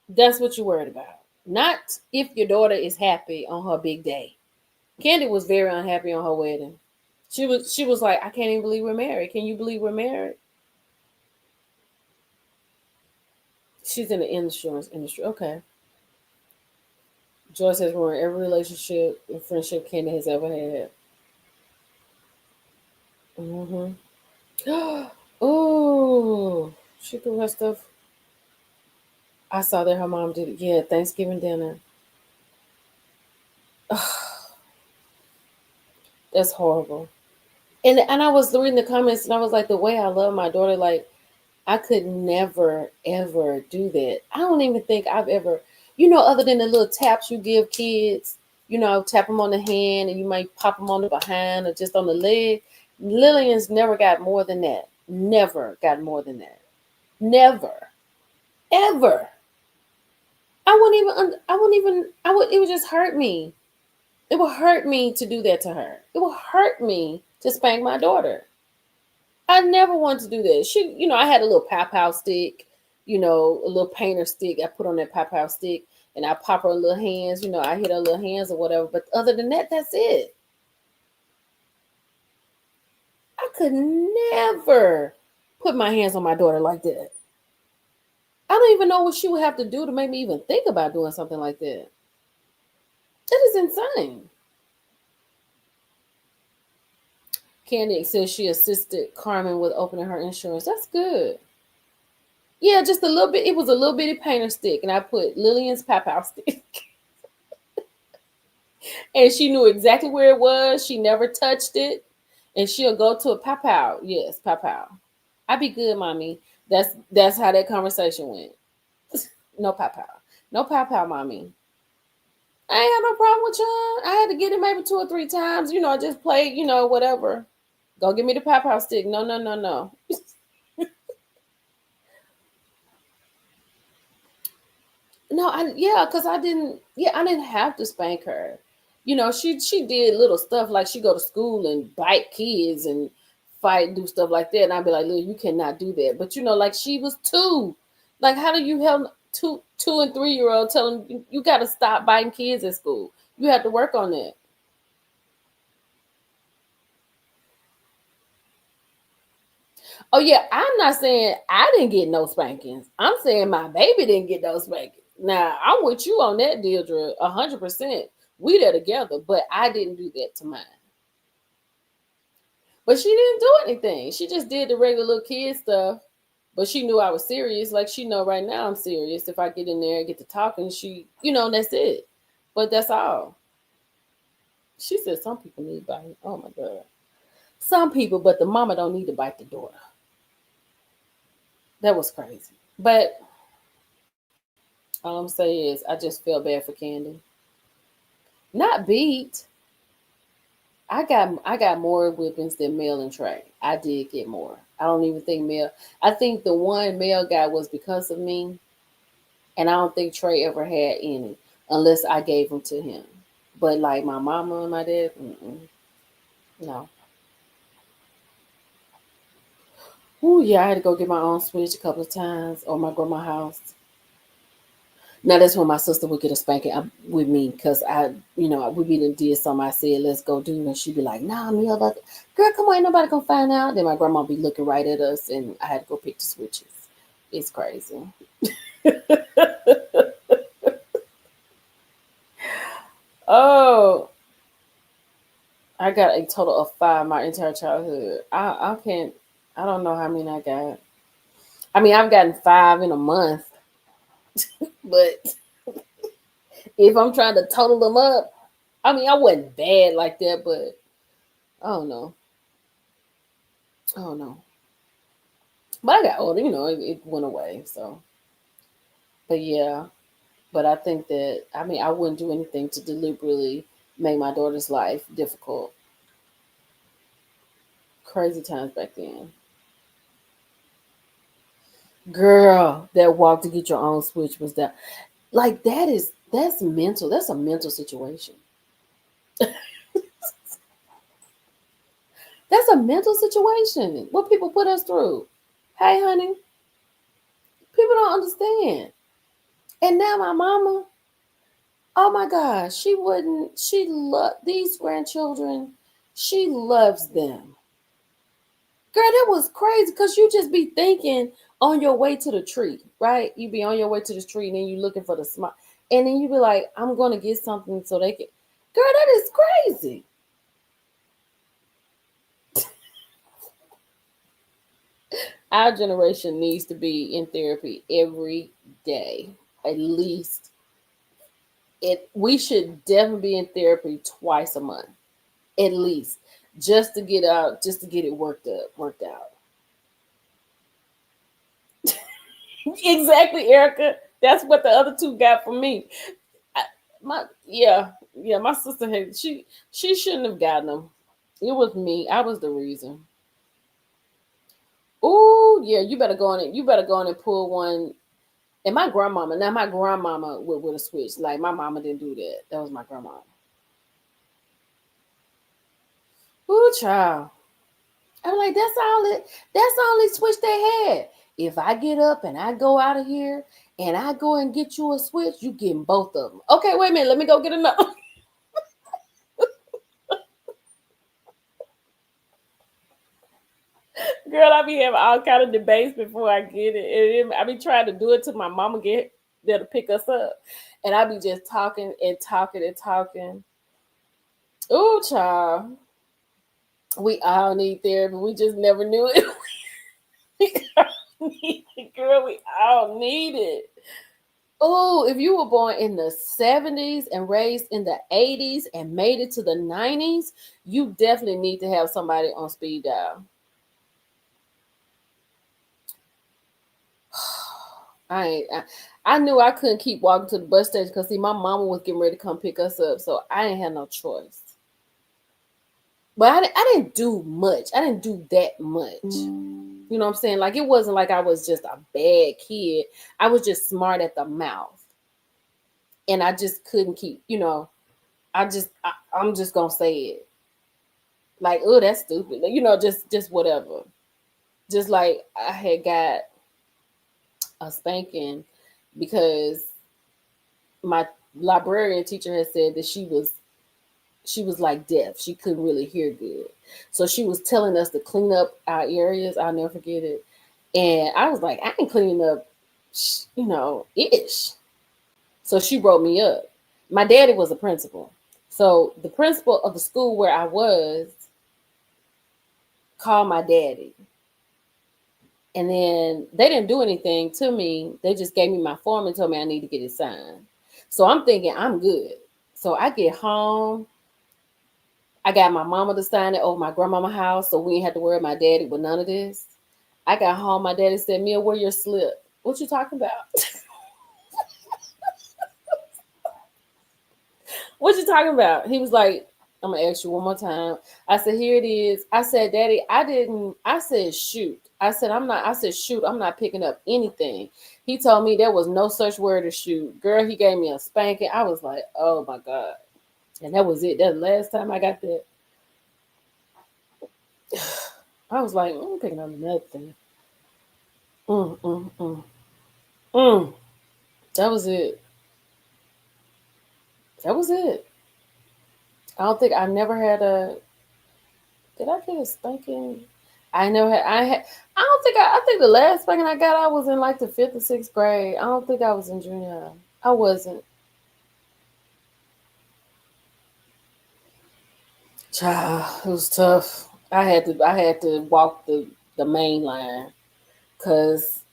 A: That's what you're worried about. Not if your daughter is happy on her big day. Candy was very unhappy on her wedding. She was like, I can't even believe we're married. Can you believe we're married? She's in the insurance industry. Okay. Joyce has ruined every relationship and friendship Candy has ever had. Mm-hmm. Oh, she threw her stuff. I saw that her mom did it. Yeah, Thanksgiving dinner. That's horrible. And I was reading the comments and I was like, the way I love my daughter, like I could never ever do that. I don't even think I've ever, other than the little taps you give kids, tap them on the hand and you might pop them on the behind or just on the leg. Lillian's never got more than that. Never got more than that. Never, ever. It would just hurt me. It would hurt me to do that to her. It would hurt me to spank my daughter. I never wanted to do that. I had a little pow pow stick, a little painter stick. I put on that pow pow stick and I pop her little hands, I hit her little hands or whatever. But other than that, that's it. I could never put my hands on my daughter like that. I don't even know what she would have to do to make me even think about doing something like that. That is insane. Candy says she assisted Carmen with opening her insurance. That's good. Yeah, just a little bit. It was a little bitty painter stick, and I put Lillian's pow pow stick. And she knew exactly where it was. She never touched it. And she'll go to a pow pow. Yes, pow pow. I be good, mommy. That's how that conversation went. No pow pow. No pow pow, mommy. I ain't had no problem with y'all. I had to get it maybe 2 or 3 times. I just played, whatever. Go give me the pow pow stick. No, no, no, no. No, because I didn't have to spank her. She did little stuff like she go to school and bite kids and fight and do stuff like that. And I'd be like, look, you cannot do that. But like she was 2. Like, how do you help 2 and 3-year-old tell them you got to stop biting kids at school? You have to work on that. Oh yeah, I'm not saying I didn't get no spankings. I'm saying my baby didn't get those spankings. Now I'm with you on that, Deirdre, 100%. We there together, but I didn't do that to mine. But she didn't do anything. She just did the regular little kid stuff. But she knew I was serious. Like she know right now I'm serious. If I get in there and get to talking, that's it. But that's all. She said some people need biting. Oh my god. Some people, but the mama don't need to bite the daughter. That was crazy. But all I'm saying is I just feel bad for Candy. Not beat. I got more whippings than Mel and Trey. I did get more. I don't even think Mel. I think the one Mel got was because of me, and I don't think Trey ever had any unless I gave them to him. But like my mama and my dad, no. Ooh, yeah, I had to go get my own switch a couple of times or my grandma's house. Now that's when my sister would get a spanking with me because we be done did something I said let's go do, and she'd be like, "Nah, me about girl, come on, ain't nobody gonna find out." Then my grandma be looking right at us, and I had to go pick the switches. It's crazy. Oh, I got a total of 5 my entire childhood. I can't. I don't know how many I got. I mean, I've gotten 5 in a month, but if I'm trying to total them up, I mean, I wasn't bad like that, but I don't know. I don't know. But I got older, it went away. So, but yeah, but I think that, I mean, I wouldn't do anything to deliberately make my daughter's life difficult. Crazy times back then. Girl, that walk to get your own switch was that, like, that's mental. That's a mental situation. That's a mental situation. What people put us through. Hey, honey, people don't understand. And now my mama, oh my gosh, she wouldn't, she love these grandchildren. She loves them. Girl, that was crazy because you just be thinking on your way to the tree, right? You be on your way to the tree and then you looking for the smile. And then you be like, I'm going to get something so they can. Girl, that is crazy. Our generation needs to be in therapy every day, at least. We should definitely be in therapy twice a month, at least, just to get it worked out. Exactly, Erica. That's what the other two got from me. I, yeah, my sister had she shouldn't have gotten them. It was me. I was the reason. Oh yeah, you better go on it. You better go on and pull one. And my grandmama, now my grandmama would have switched. Like my mama didn't do that. That was my grandma. Ooh, child. I'm like, that's the only switch they had. If I get up and I go out of here and I go and get you a switch, you getting both of them. Okay, wait a minute. Let me go get another. Girl, I be having all kind of debates before I get it. And I be trying to do it till my mama get there to pick us up. And I be just talking and talking and talking. Ooh, child. We all need therapy. We just never knew it. We all need it, girl. We all need it. Oh, if you were born in the 70s and raised in the 80s and made it to the 90s, you definitely need to have somebody on speed dial. I ain't, I knew I couldn't keep walking to the bus station because see my mama was getting ready to come pick us up, so I ain't had no choice. But I didn't do much. I didn't do that much. You know what I'm saying? Like it wasn't like I was just a bad kid. I was just smart at the mouth, and I just couldn't keep. I'm just gonna say it. Like, oh, that's stupid. Just whatever. Just like I had got a spanking because my librarian teacher had said that she was like deaf. She couldn't really hear good. So she was telling us to clean up our areas. I'll never forget it. And I was like, I ain't cleaning up, ish. So she wrote me up. My daddy was a principal. So the principal of the school where I was called my daddy. And then they didn't do anything to me. They just gave me my form and told me I need to get it signed. So I'm thinking I'm good. So I get home. I got my mama to sign it over my grandmama house, so we ain't had to worry about my daddy with none of this. I got home. My daddy said, "Mia, where your slip? What you talking about?" What you talking about? He was like, I'm gonna ask you one more time. I said, here it is. I said, Daddy, I didn't. I said, shoot. I said, I'm not. I said, shoot. I'm not picking up anything. He told me there was no such word as shoot. Girl, he gave me a spanking. I was like, oh my god. And that was it. That's the last time I got that. I was like, I'm picking up nothing. Mm, mm, mm, mm. That was it. That was it. I don't think I never had a. Did I get a spanking? I never had. I had. I don't think. I think the last spanking I got, I was in like the fifth or sixth grade. I don't think I was in junior high. I wasn't. Child, it was tough. I had to. I had to walk the main line because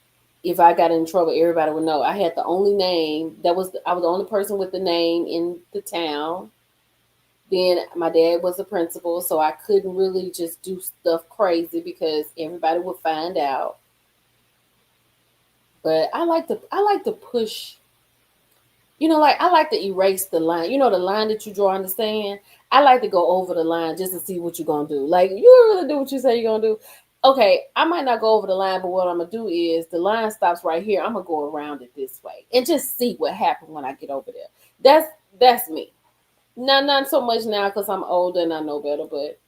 A: if I got in trouble, everybody would know. I had the only name that was. I was the only person with the name in the town. Then my dad was the principal, so I couldn't really just do stuff crazy because everybody would find out. But I like to push, like I like to erase the line. The line that you draw on the sand. I like to go over the line just to see what you're gonna do. Like you really do what you say you're gonna do. Okay, I might not go over the line, but what I'm gonna do is the line stops right here. I'm gonna go around it this way and just see what happens when I get over there. That's me. Not so much now because I'm older and I know better, but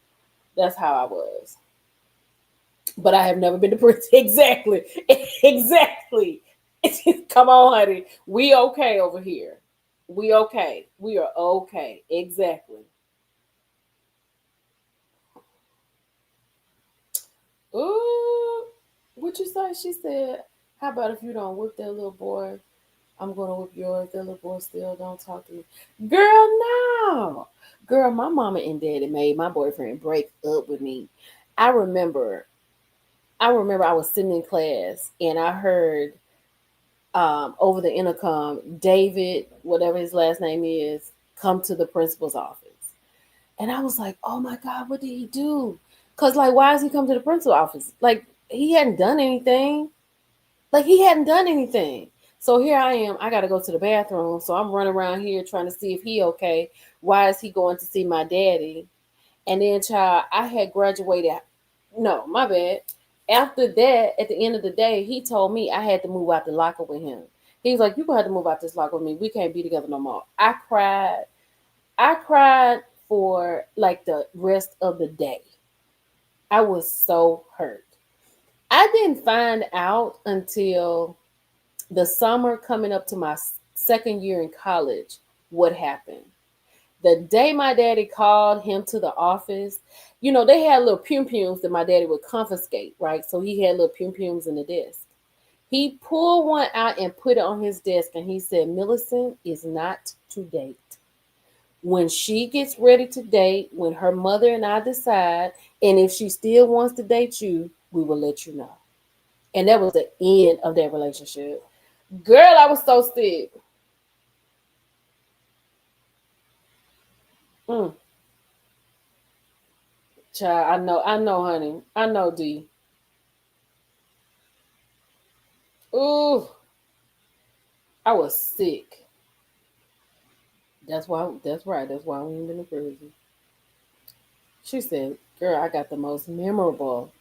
A: that's how I was. But I have never been to prison. Exactly. Exactly. Come on, honey. We okay over here. We okay. We are okay. Exactly. Ooh. What you say? She said, how about if you don't whip that little boy? I'm gonna whip yours. That little boy still don't talk to me. Girl, no. Girl, my mama and daddy made my boyfriend break up with me. I remember I remember I was sitting in class and I heard over the intercom, David, whatever his last name is, come to the principal's office. And I was like, oh my God, what did he do? Because, like, why does he come to the principal's office? Like, he hadn't done anything. Like, he hadn't done anything. So here I am. I got to go to the bathroom. So I'm running around here trying to see if he okay. Why is he going to see my daddy? And then, child, I had graduated. No, my bad. After that, at the end of the day, he told me I had to move out the locker with him. He was like, "You gonna have to move out this locker with me. We can't be together no more." I cried. I cried for like the rest of the day. I was so hurt. I didn't find out until the summer coming up to my second year in college what happened. The day my daddy called him to the office, they had little pum pums that my daddy would confiscate, right? So he had little pum pums in the desk. He pulled one out and put it on his desk and he said, Millicent is not to date. When she gets ready to date, when her mother and I decide, and if she still wants to date you, we will let you know. And that was the end of that relationship. Girl, I was so sick. Mm, child, I know, honey. I know, D. Ooh, I was sick. That's why. That's right. That's why we ain't been to prison. She said, "Girl, I got the most memorable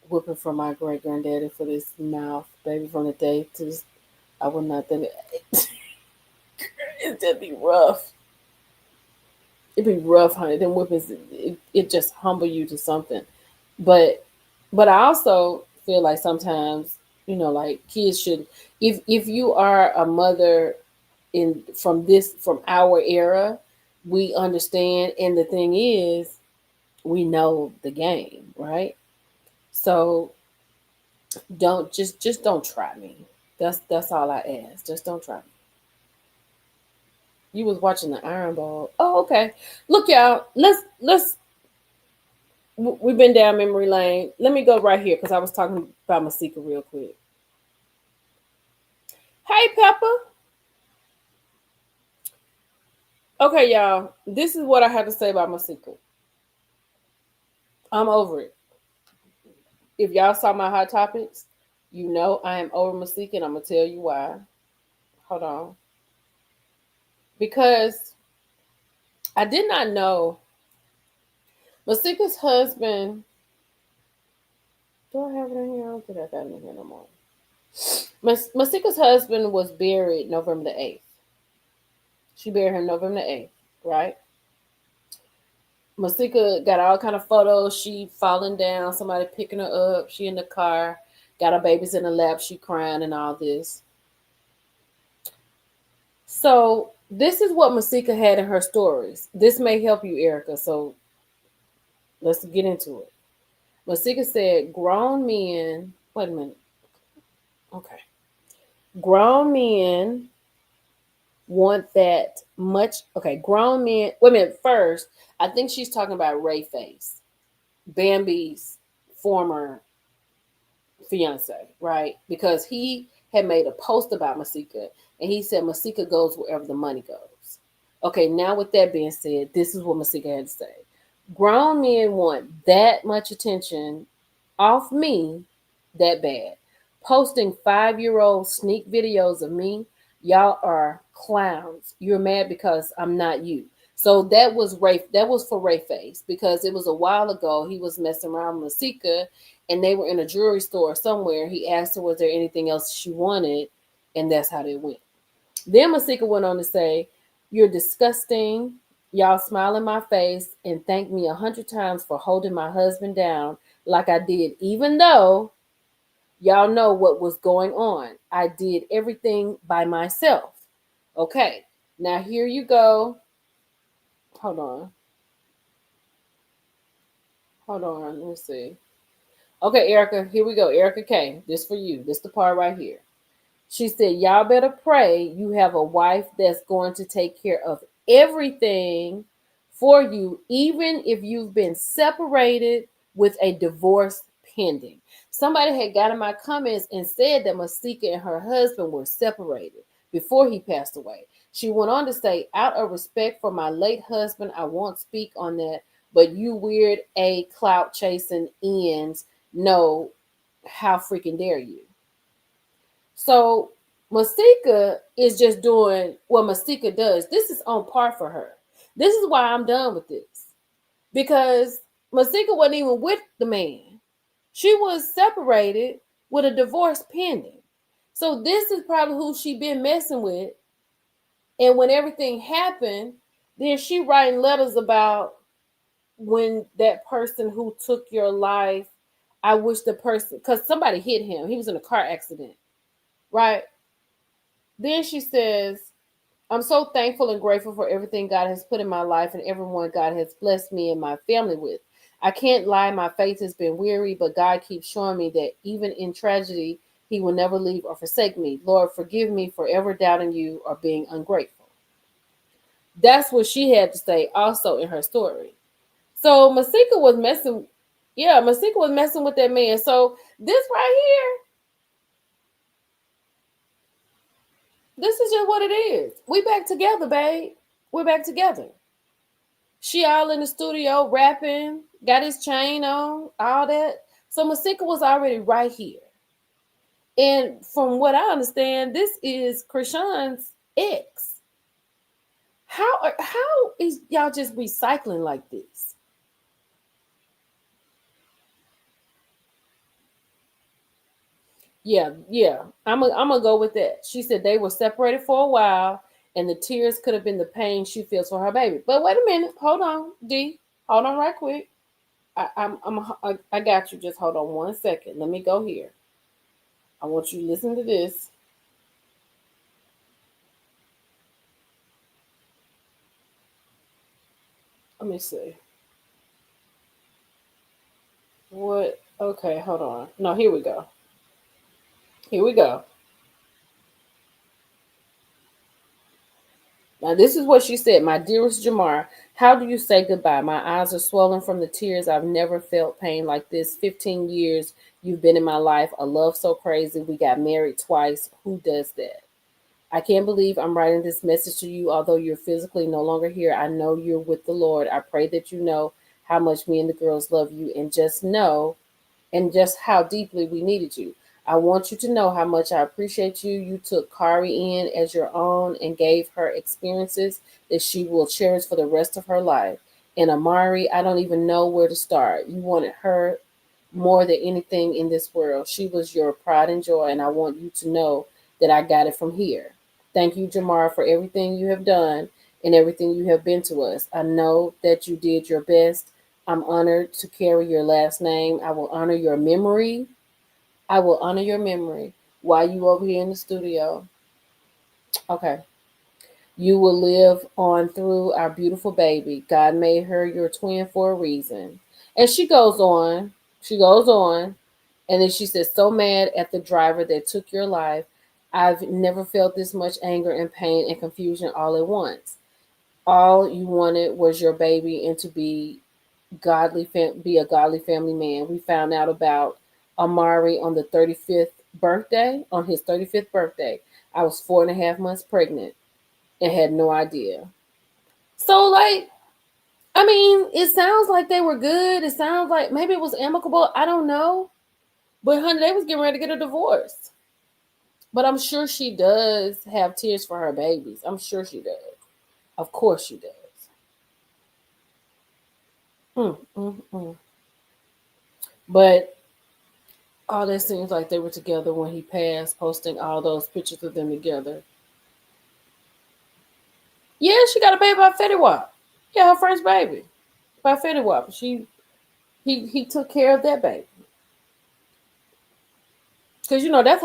A: whooping from my great granddaddy for this mouth, baby. From the day to this, I would not think it just be rough. It'd be rough, honey. Them whippings, it just humble you to something. But, I also feel like sometimes, like kids should, if you are a mother in from our era, we understand. And the thing is, we know the game, right? So just don't try me. That's all I ask. Just don't try me. You was watching the Iron Ball. Oh, okay. Look, y'all. We've been down memory lane. Let me go right here because I was talking about my secret real quick. Hey, Pepper. Okay, y'all. This is what I have to say about my secret. I'm over it. If y'all saw my hot topics, you know I am over my secret. I'm gonna tell you why. Hold on. Because I did not know Masika's husband. Do I have it in here? I don't think I got it in here no more. Masika's husband was buried November the 8th. She buried him November the 8th, right? Masika got all kind of photos. She falling down, somebody picking her up. She in the car, got her babies in the lap. She crying and all this. So this is what Masika had in her stories. This may help you, Erica. So let's get into it. Masika said, "Grown men." Wait a minute. Okay. Grown men want that much. Okay, grown men. Wait a minute. First, I think she's talking about Ray Face, Bambi's former fiance, right? Because he had made a post about Masika and he said Masika goes wherever the money goes. Okay, now with that being said, this is what Masika had to say. Grown men want that much attention off me that bad. Posting 5-year-old sneak videos of me, y'all are clowns. You're mad because I'm not you. So that was Ray. That was for Ray Face because it was a while ago. He was messing around with Masika, and they were in a jewelry store somewhere. He asked her, "Was there anything else she wanted?" And that's how they went. Then Masika went on to say, "You're disgusting. Y'all smile in my face and thank me 100 times for holding my husband down like I did, even though y'all know what was going on. I did everything by myself." Okay, now here you go. Hold on. Hold on. Let's see. Okay, Erica, here we go. Erica K. This for you. This the part right here. She said, "Y'all better pray you have a wife that's going to take care of everything for you, even if you've been separated with a divorce pending." Somebody had got in my comments and said that Masika and her husband were separated before he passed away. She went on to say, "Out of respect for my late husband, I won't speak on that, but you weird A clout chasing ends know how freaking dare you." So Masika is just doing what Masika does. This is on par for her. This is why I'm done with this. Because Masika wasn't even with the man. She was separated with a divorce pending. So this is probably who she been messing with. And when everything happened, then she writing letters about when that person who took your life, I wish the person, because somebody hit him. He was in a car accident, right? Then she says, "I'm so thankful and grateful for everything God has put in my life and everyone God has blessed me and my family with. I can't lie, my faith has been weary, but God keeps showing me that even in tragedy, He will never leave or forsake me. Lord, forgive me for ever doubting you or being ungrateful." That's what she had to say also in her story. So Masika was messing, yeah, Masika was messing with that man. So this right here, this is just what it is. We back together, babe. We're back together. She all in the studio rapping, got his chain on, all that. So Masika was already right here. And from what I understand, this is Krishan's ex. How is y'all just recycling like this? Yeah, yeah. I'm gonna go with that. She said they were separated for a while, and the tears could have been the pain she feels for her baby. But wait a minute, hold on, D, hold on right quick. I got you. Just hold on 1 second. Let me go here. I want you to listen to this. Let me see. What? Okay, hold on. No, here we go. Here we go. Now, this is what she said. "My dearest Jamar, how do you say goodbye? My eyes are swollen from the tears. I've never felt pain like this. 15 years you've been in my life. A love so crazy. We got married twice. Who does that? I can't believe I'm writing this message to you. Although you're physically no longer here, I know you're with the Lord. I pray that you know how much me and the girls love you and just how deeply we needed you. I want you to know how much I appreciate you. You took Kari in as your own and gave her experiences that she will cherish for the rest of her life. And Amari, I don't even know where to start. You wanted her more than anything in this world. She was your pride and joy, and I want you to know that I got it from here. Thank you, Jamar, for everything you have done and everything you have been to us. I know that you did your best. I'm honored to carry your last name. I will honor your memory. I will honor your memory while you over here in the studio. Okay. You will live on through our beautiful baby. God made her your twin for a reason. And she goes on. She goes on. And then she says, so mad at the driver that took your life. I've never felt this much anger and pain and confusion all at once. All you wanted was your baby and to be a godly family man. We found out about Amari on the 35th birthday, on his 35th birthday. I was 4.5 months pregnant and had no idea. So, like, I mean, it sounds like they were good. It sounds like maybe it was amicable. I don't know. But, honey, they was getting ready to get a divorce. But I'm sure she does have tears for her babies. I'm sure she does. Of course she does. Mm, mm, mm. But all that seems like they were together when he passed, posting all those pictures of them together. Yeah, she got a baby by Fetty Wap. Yeah, her first baby by Fetty Wap. He took care of that baby. Cause that's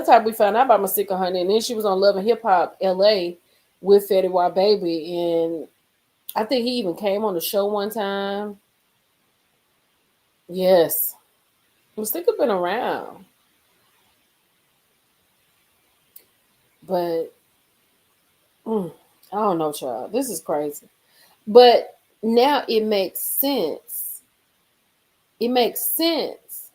A: how we found out about Masika Honey, and then she was on Love and Hip Hop LA with Fetty Wap Baby, and I think he even came on the show one time. Yes, Masika been around, but I don't know, child. This is crazy. But now it makes sense. It makes sense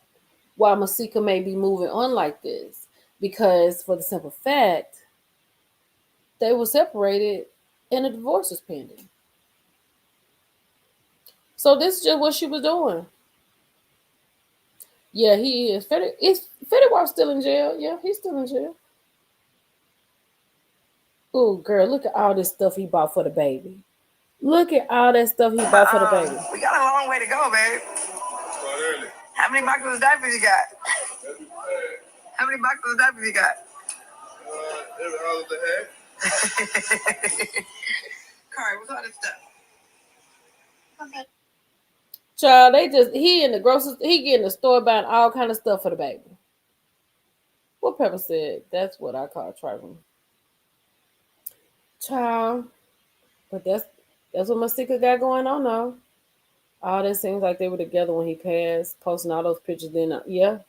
A: why Masika may be moving on like this, because for the simple fact they were separated and a divorce was pending. So this is just what she was doing. Yeah, he is. Fetty Wap's still in jail. Yeah, he's still in jail. Oh, girl, look at all this stuff he bought for the baby. Look at all that stuff he bought for the baby.
B: We got a long way to go, babe. Start early. How many boxes of diapers you got? How many boxes of diapers you got? Every other half. Kari, what's all this stuff? Okay.
A: Child, he in the grocery, he get in the store buying all kind of stuff for the baby. What Pepper said, that's what I call trifling. Child, but that's what Masika got going on now. All that seems like they were together when he passed, posting all those pictures. Then, yeah,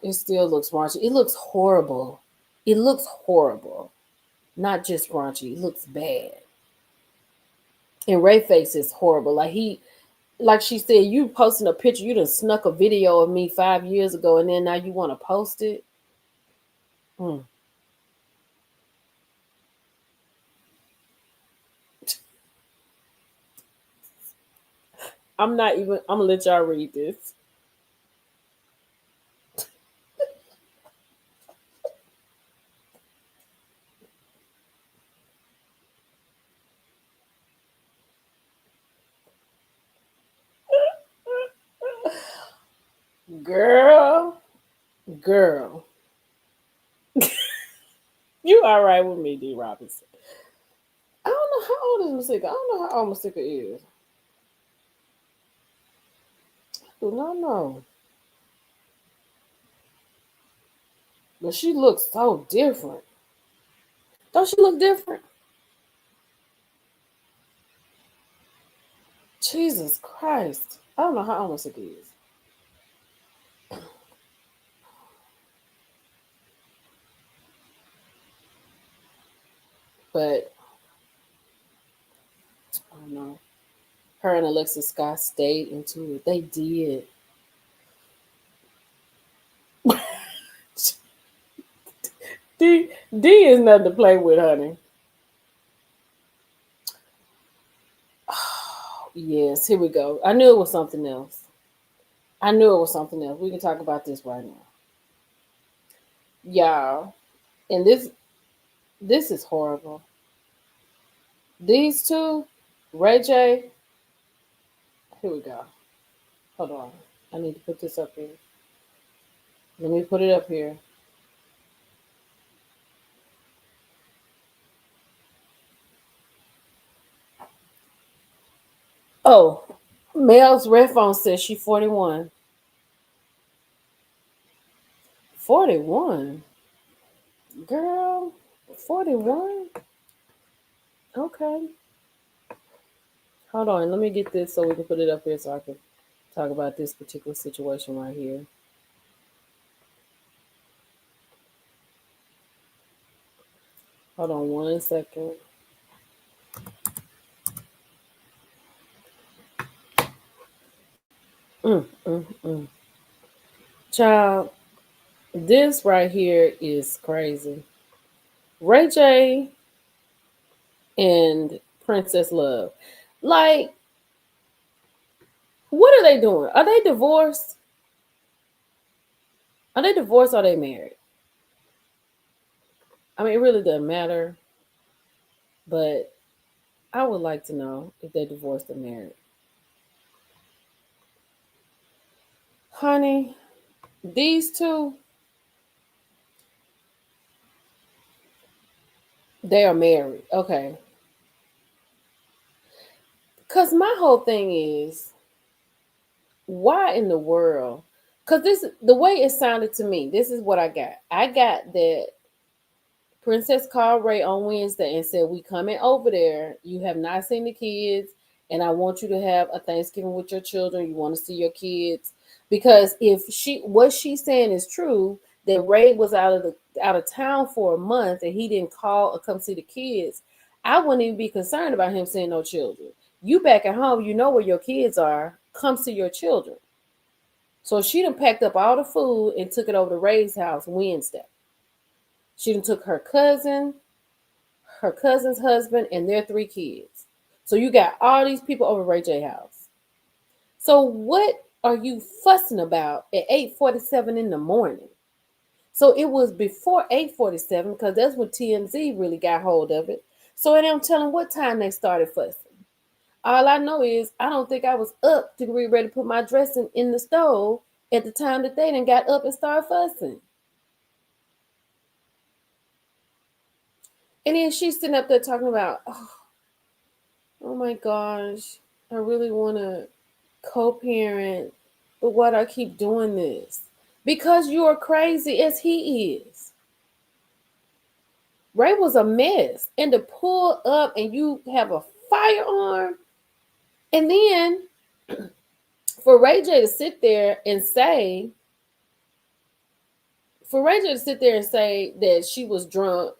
A: it still looks raunchy. It looks horrible. It looks horrible. Not just raunchy. It looks bad. And Ray face is horrible. Like she said, you posting a picture. You done snuck a video of me 5 years ago, and then now you want to post it. Mm. I'm not even. I'm gonna let y'all read this. Girl, girl, you all right with me, D. Robinson? I don't know how old is Masika. I don't know how old Masika is. I do not know. But she looks so different. Don't she look different? Jesus Christ. I don't know how old Masika is. But I don't know. Her and Alexis Scott stayed into it. They did. D is nothing to play with, honey. Yes, here we go. I knew it was something else. I knew it was something else. We can talk about this right now. Y'all. And this is horrible. These two, Ray J, here we go. Hold on. I need to put this up here. Let me put it up here. Oh, Mel's red phone says she's 41. 41? Girl, 41? Okay. Hold on. Let me get this so we can put it up here so I can talk about this particular situation right here. Hold on 1 second. Mm. Child, this right here is crazy. Ray J and Princess Love. Like, what are they doing? Are they divorced? Are they divorced or are they married? I mean, it really doesn't matter. But I would like to know if they're divorced or married. Honey, these two, they are married. Okay. Because my whole thing is, why in the world? Because this, the way it sounded to me, this is what I got. I got that Princess called Ray on Wednesday and said, "We coming over there. You have not seen the kids, and I want you to have a Thanksgiving with your children. You want to see your kids." Because if what she's saying is true, that Ray was out of town for a month and he didn't call or come see the kids, I wouldn't even be concerned about him seeing no children. You back at home, you know where your kids are. Come see your children. So she done packed up all the food and took it over to Ray's house Wednesday. She done took her cousin's husband, and their 3 kids. So you got all these people over Ray J house. So what are you fussing about at 8:47 in the morning? So it was before 8:47 because that's when TMZ really got hold of it. So it don't tell them what time they started fussing. All I know is I don't think I was up to be ready to put my dressing in the stove at the time that they done got up and started fussing. And then she's sitting up there talking about, oh my gosh, I really want to co-parent, but why do I keep doing this? Because you're crazy as he is. Ray was a mess. And to pull up and you have a firearm, and then for Ray J to sit there and say, that she was drunk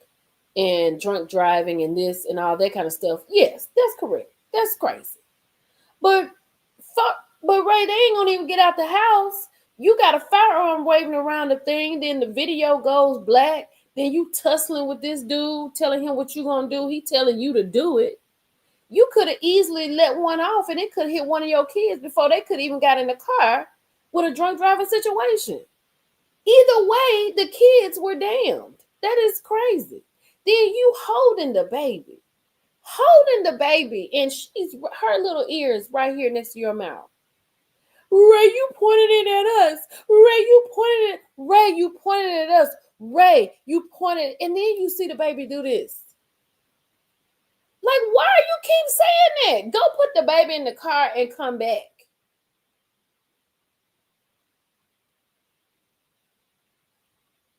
A: and drunk driving and this and all that kind of stuff, yes, that's correct. That's crazy. But but Ray, they ain't gonna even get out the house. You got a firearm waving around the thing, then the video goes black, then you tussling with this dude, telling him what you gonna do. He telling you to do it. You could have easily let one off and it could have hit one of your kids before they could even got in the car with a drunk driving situation. Either way, the kids were damned. That is crazy. Then you holding the baby. And her little ears right here next to your mouth. Ray, you pointed it at us. Ray, you pointed at us. Ray, you pointed, and then you see the baby do this. Like, why are you keep saying that? Go put the baby in the car and come back.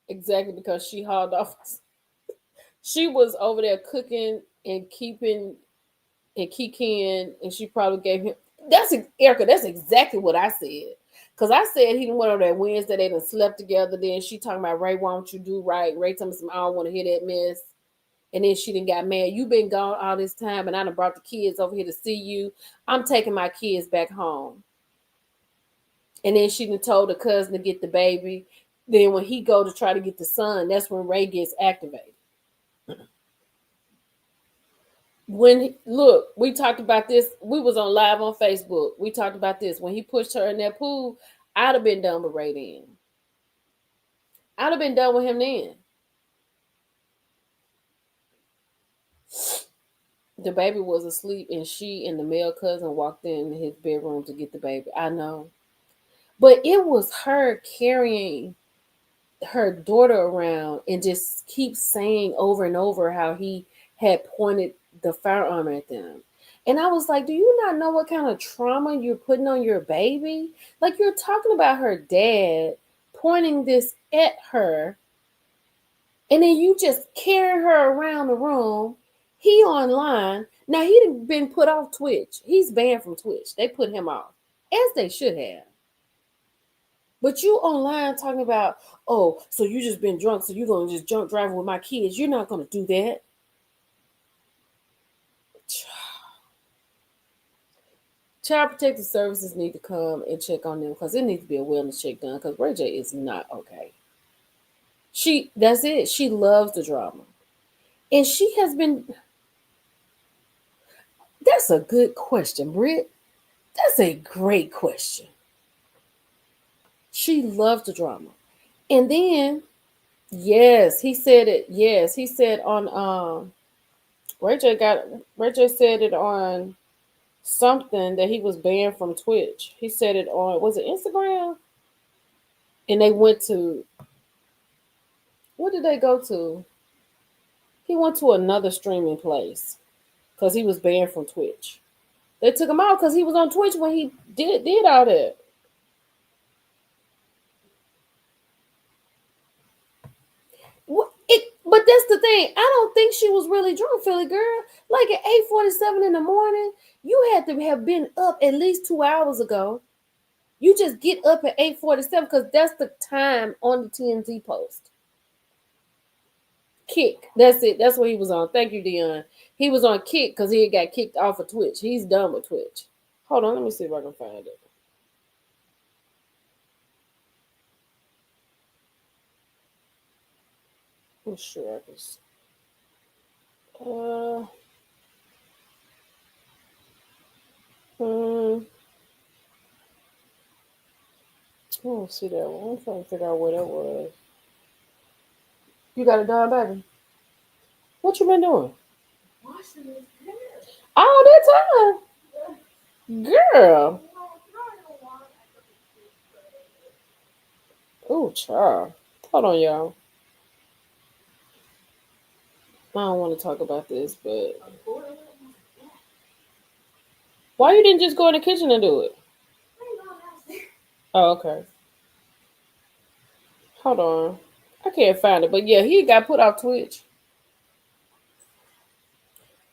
A: Exactly, because she hauled off. She was over there cooking and keeping and Kikin, and she probably gave him. That's Erica. That's exactly what I said. Cause I said he went over that Wednesday. They done slept together. Then she talking about Ray, why don't you do right? Ray told me I don't want to hear that mess. And then she done got mad. You been gone all this time, and I done brought the kids over here to see you. I'm taking my kids back home. And then she done told the cousin to get the baby. Then when he go to try to get the son, that's when Ray gets activated. We talked about this. We was on live on Facebook. We talked about this. When he pushed her in that pool, I'd have been done with Ray then. I'd have been done with him then. The baby was asleep, and she and the male cousin walked in his bedroom to get the baby. I know. But it was her carrying her daughter around and just keep saying over and over how he had pointed the firearm at them. And I was like, do you not know what kind of trauma you're putting on your baby? Like, you're talking about her dad pointing this at her, and then you just carry her around the room. He online. Now, he'd been put off Twitch. He's banned from Twitch. They put him off, as they should have. But you online talking about, oh, so you just been drunk, so you're going to just drunk driving with my kids. You're not going to do that. Child Protective Services need to come and check on them, because it needs to be a wellness check done, because Ray J is not okay. That's it. She loves the drama. And she has been. That's a good question, Britt. That's a great question. She loves the drama. And then, yes, he said it. Yes, he said on Ray J said it on something that he was banned from Twitch. He said it on, was it Instagram? And they went to, what did they go to? He went to another streaming place because he was banned from Twitch. They took him out because he was on Twitch when he did all that. But that's the thing. I don't think she was really drunk, Philly girl. Like at 8:47 in the morning, you had to have been up at least 2 hours ago. You just get up at 8:47 because that's the time on the TMZ post. Kick. That's it. That's what he was on. Thank you, Dion. He was on Kick because he got kicked off of Twitch. He's done with Twitch. Hold on. Let me see if I can find it. I'm sure I can. I don't see that one. I'm trying to figure out where that was. You got it done, baby? What you been doing? All that time? Girl. Oh, child. Hold on, y'all. I don't want to talk about this, but why you didn't just go in the kitchen and do it? Oh, okay. Hold on. I can't find it, but yeah, he got put off Twitch.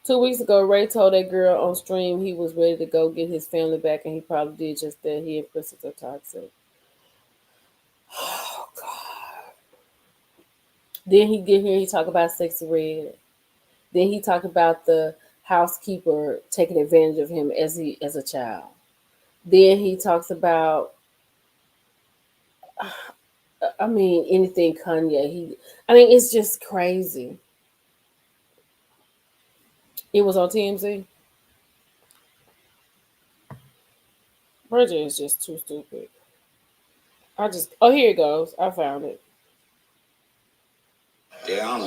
A: 2 weeks ago, Ray told that girl on stream he was ready to go get his family back, and he probably did just that. He and Princess are toxic. Oh, God. Then he get here, he talk about Sexy Red. Then he talked about the housekeeper taking advantage of him as a child. Then he talks about, I mean, anything Kanye. It's just crazy. It was on TMZ. Bridget is just too stupid. Oh, here it goes. I found it.
B: Yeah, I'm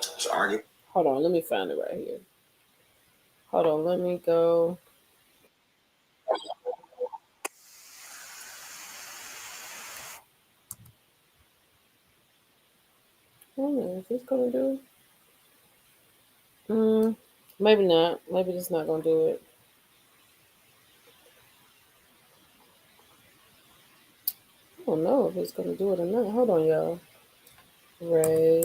B: just argue.
A: Hold on, let me find it right here. Hold on, let me go. I don't know if it's gonna do it. Maybe not. Maybe it's not gonna do it. I don't know if it's gonna do it or not. Hold on, y'all. Ray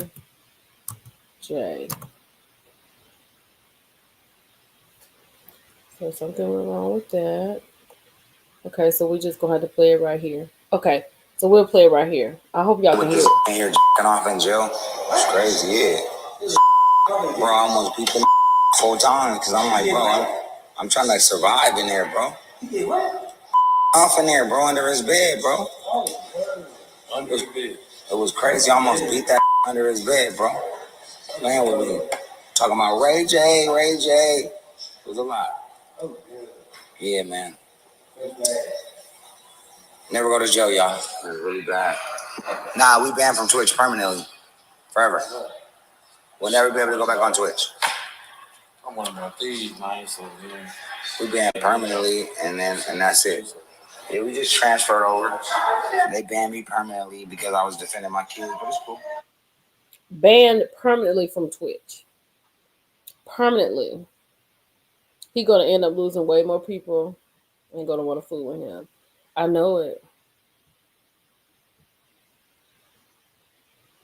A: J. So something went wrong with that. Okay, so we just gonna have to play it right here. Okay, so we'll play it right here. I hope y'all can hear it.
B: And you're off in jail. It's crazy, yeah. Bro, I almost beat the 4 times because I'm like, bro, I'm trying to survive in there, bro. Off in there, bro, under his bed, bro. Under his bed. It was crazy. I almost beat that under his bed, bro. Man, with me. Talking about Ray J. It was a lot. Yeah, man. Never go to jail, y'all. It's really bad. Nah, we banned from Twitch permanently. Forever. We'll never be able to go back on Twitch. I'm one of my thieves, man. So yeah. We banned permanently, and that's it. Yeah, we just transferred over. They banned me permanently because I was defending my kids, but it's cool.
A: Banned permanently from Twitch. Permanently. He gonna end up losing way more people and gonna want to fool with him. I know it.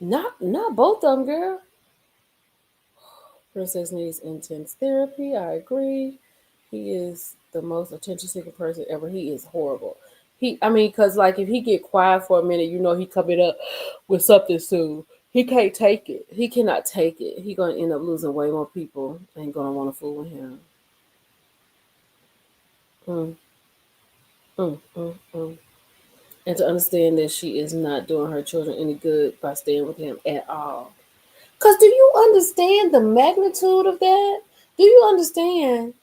A: Not both of them, girl. Princess needs intense therapy. I agree. He is the most attention-seeking person ever. He is horrible. Because like if he get quiet for a minute, he coming up with something soon. He can't take it. He cannot take it. He gonna end up losing way more people and gonna want to fool with him. Mm, mm. And to understand that she is not doing her children any good by staying with him at all. Because do you understand the magnitude of that? Do you understand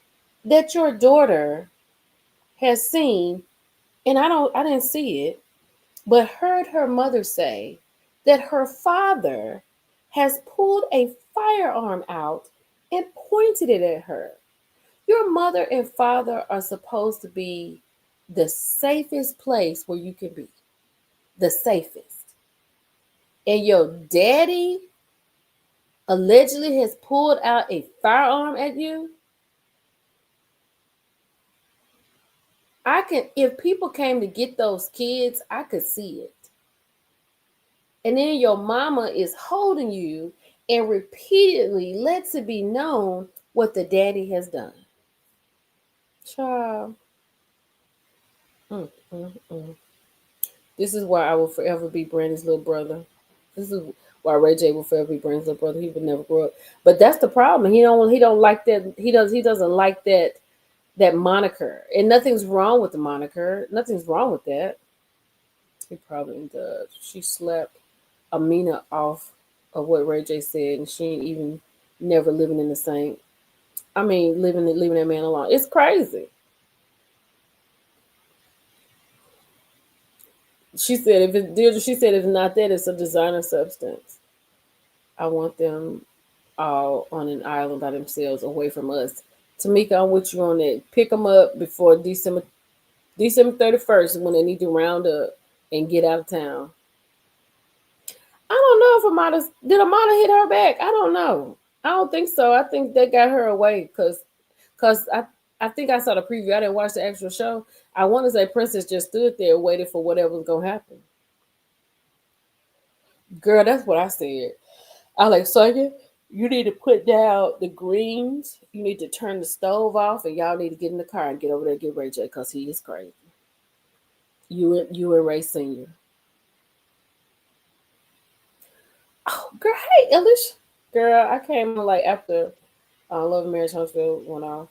A: that your daughter has seen, and I didn't see it, but heard her mother say that her father has pulled a firearm out and pointed it at her. Your mother and father are supposed to be the safest place where you can be. The safest. And your daddy allegedly has pulled out a firearm at you. If people came to get those kids, I could see it. And then your mama is holding you and repeatedly lets it be known what the daddy has done. Child. This is why I will forever be Brandy's little brother. This is why Ray J will forever be Brandy's little brother. He would never grow up. But that's the problem. He don't like that. He doesn't like that moniker. And nothing's wrong with the moniker. Nothing's wrong with that. He probably does. She slapped Amina off of what Ray J said, and she ain't even never living in the same. Leaving that man alone. It's crazy. She said if not that, it's a designer substance. I want them all on an island by themselves, away from us. Tamika, I'm with you on that. Pick them up before December 31st when they need to round up and get out of town. I don't know if did Amada hit her back? I don't know. I don't think so. I think they got her away because I think I saw the preview. I didn't watch the actual show. I want to say Princess just stood there waiting for whatever was gonna happen. Girl, that's what I said. I like, Sonya, you need to put down the greens. You need to turn the stove off, and y'all need to get in the car and get over there and get Ray J because he is crazy. You and Ray Senior. Oh, girl, hey, Elish. Girl, I came like after Love and Marriage Huntsville went off.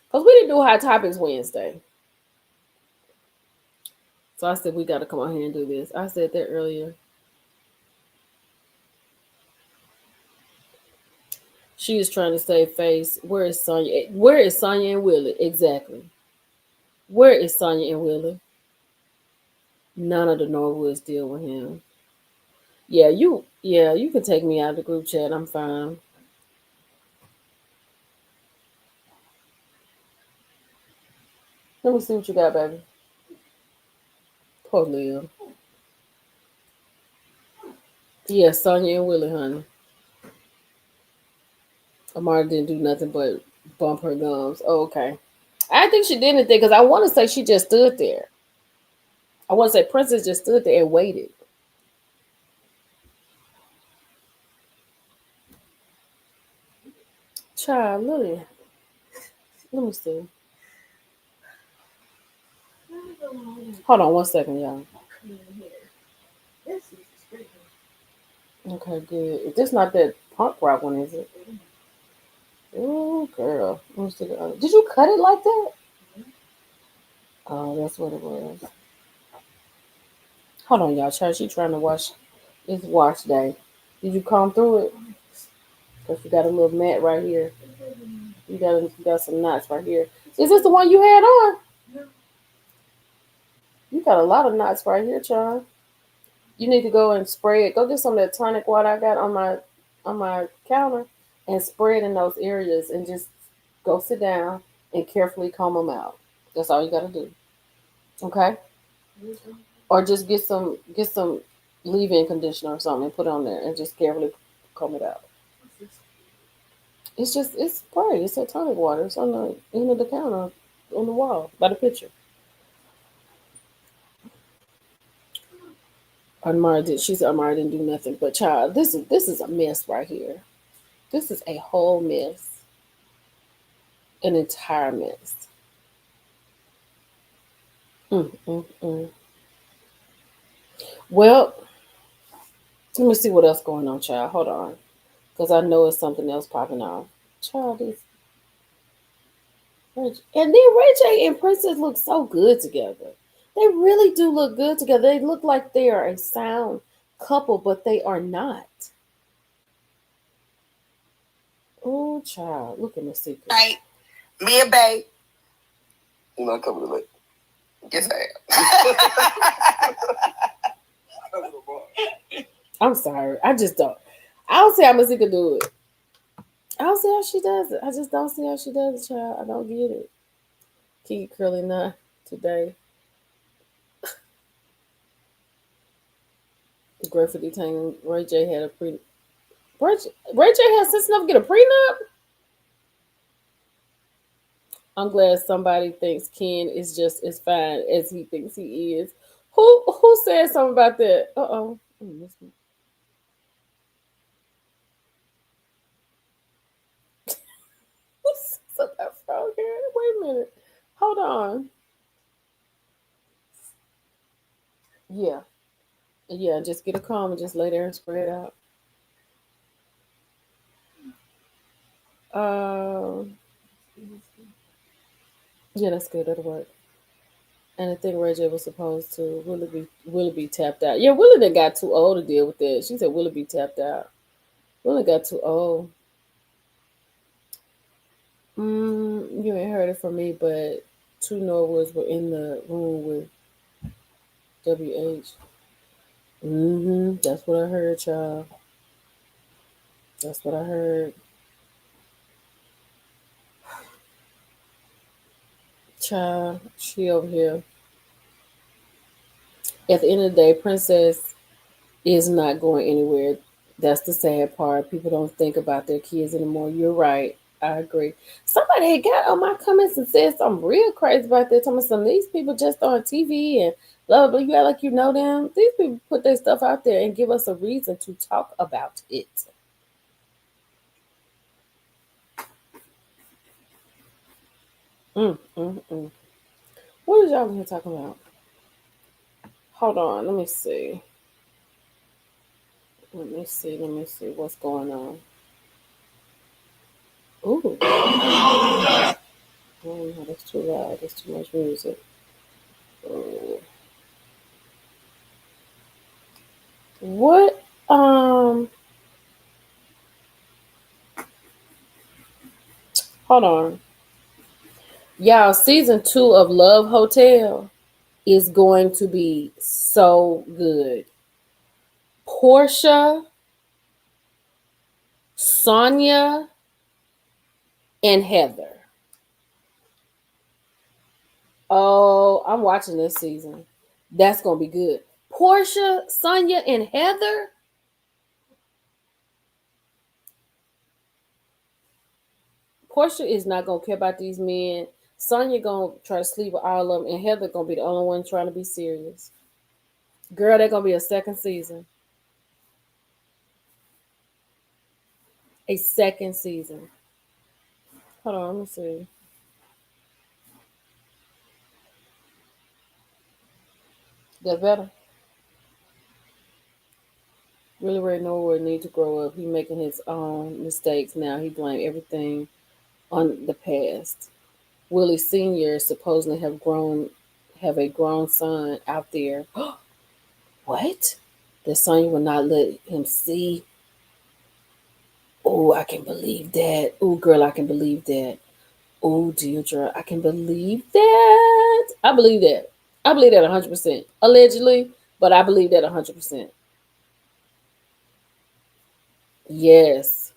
A: Because we didn't do Hot Topics Wednesday. So I said, we got to come on here and do this. I said that earlier. She is trying to save face. Where is Sonya? Where is Sonya and Willie? Exactly. Where is Sonya and Willie? None of the Norwoods deal with him. Yeah, you can take me out of the group chat. I'm fine. Let me see what you got, baby. Poor Lil. Yeah, Sonya and Willie, honey. Amara didn't do nothing but bump her gums. Oh, okay. I think she did anything because I want to say she just stood there. I want to say Princess just stood there and waited. Child, Lily. Let me see. Hold on 1 second, y'all. Okay, good. This not that punk rock one, is it? Oh, girl. Did you cut it like that? Oh, that's what it was. Hold on, y'all. She trying to wash. It's wash day. Did you comb through it? Because you got a little mat right here. You got some knots right here. Is this the one you had on? You got a lot of knots right here, child. You need to go and spray it. Go get some of that tonic water I got on my counter and spray it in those areas and just go sit down and carefully comb them out. That's all you got to do. Okay? Or just get some leave-in conditioner or something and put it on there and just carefully comb it out. It's spray. It's a tonic water. It's on the end of the counter on the wall by the picture. Amara did. She said Amara didn't do nothing. But child, this is a mess right here. This is a whole mess, an entire mess. Mm, mm, mm. Well, let me see what else going on, child. Hold on, because I know it's something else popping off. Child, this and then Ray J and Princess look so good together. They really do look good together. They look like they are a sound couple, but they are not. Oh, child, look at the secret.
B: Right. Me and Bae. You know, coming to late. Yes, I
A: am. I'm sorry. I just don't. I don't see how Masika do it. I don't see how she does it. I just don't see how she does it, child. I don't get it. Keep curling up today. Graffiti Tang. Ray J had a pre. Ray J has sense enough to get a prenup. I'm glad somebody thinks Ken is just as fine as he thinks he is. Who said something about that? Uh-oh. What's that frog here? Wait a minute. Hold on. Yeah. Yeah, just get a comb and just lay there and spray it out. Yeah, that's good. That'll work. And I think Ray J was supposed to Willie be tapped out. Yeah, Willie done got too old to deal with that. She said Willie be tapped out. Willie got too old. You ain't heard it from me, but two Norwoods were in the room with WH. That's what I heard, y'all. That's what I heard. Child, she over here. At the end of the day, Princess is not going anywhere. That's the sad part. People don't think about their kids anymore. You're right. I agree. Somebody had got on my comments and said something real crazy about that. Some of these people just on TV and blah, blah, blah. You act like you know them. These people put their stuff out there and give us a reason to talk about it. What is y'all in here talking about? Hold on. Let me see. Let me see what's going on. Ooh. Oh, no, that's too loud. That's too much music. Ooh. What? Hold on. Y'all, season 2 of Love Hotel is going to be so good. Portia, Sonia, and Heather. Oh, I'm watching this season. That's going to be good. Portia, Sonia, and Heather. Portia is not going to care about these men. Sonia going to try to sleep with all of them. And Heather going to be the only one trying to be serious. Girl, they're going to be a second season. A second season. Hold on, let me see. That better? Really Ray Norwood need to grow up. He making his own mistakes now. He blame everything on the past. Willie Sr. supposedly have a grown son out there. What? The son will not let him see. Oh, I can believe that. Oh, girl, I can believe that. Oh, Deirdre, I can believe that. I believe that. I believe that 100%. Allegedly, but I believe that 100%. Yes.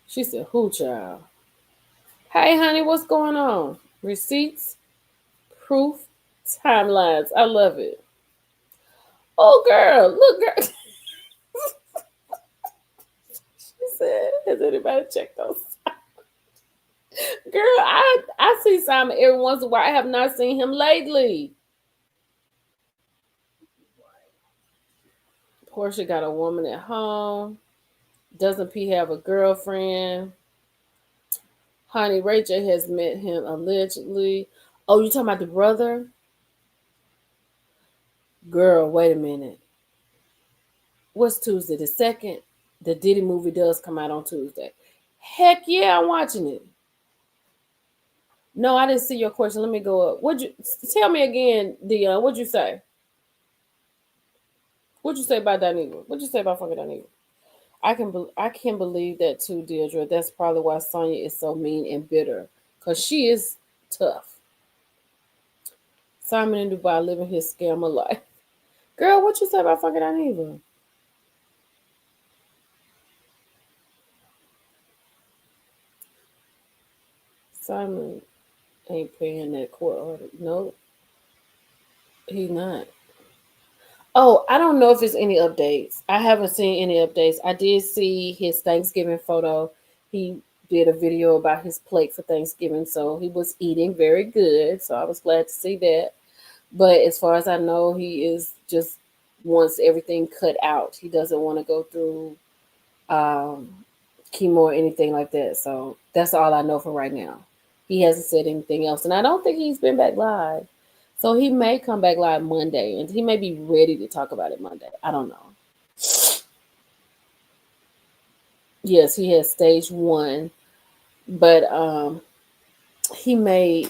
A: She said, who, child? Hey, honey, what's going on? Receipts, proof, timelines. I love it. Oh, girl, look, girl. She said, has anybody checked those? Girl, I see Simon every once in a while. I have not seen him lately. Portia got a woman at home. Doesn't P have a girlfriend? Honey, Rachel has met him allegedly. Oh, you talking about the brother? Girl, wait a minute. What's Tuesday? The 2nd? The Diddy movie does come out on Tuesday. Heck yeah, I'm watching it. No, I didn't see your question. Let me go up. What'd you tell me again, Dion? What'd you say? What'd you say about Dineva? What'd you say about fucking Dineva? I can believe that too, Deirdre. That's probably why Sonya is so mean and bitter, cause she is tough. Simon in Dubai living his scammer life. Girl, what you say about fucking Dineva? Simon ain't paying that court order. No, he not. Oh, I don't know if there's any updates. I haven't seen any updates. I did see his Thanksgiving photo. He did a video about his plate for Thanksgiving, so he was eating very good. So I was glad to see that. But as far as I know, he is just wants everything cut out. He doesn't want to go through chemo or anything like that. So that's all I know for right now. He hasn't said anything else, and I don't think he's been back live. So he may come back live Monday, and he may be ready to talk about it Monday. I don't know. Yes, he has stage 1, but he may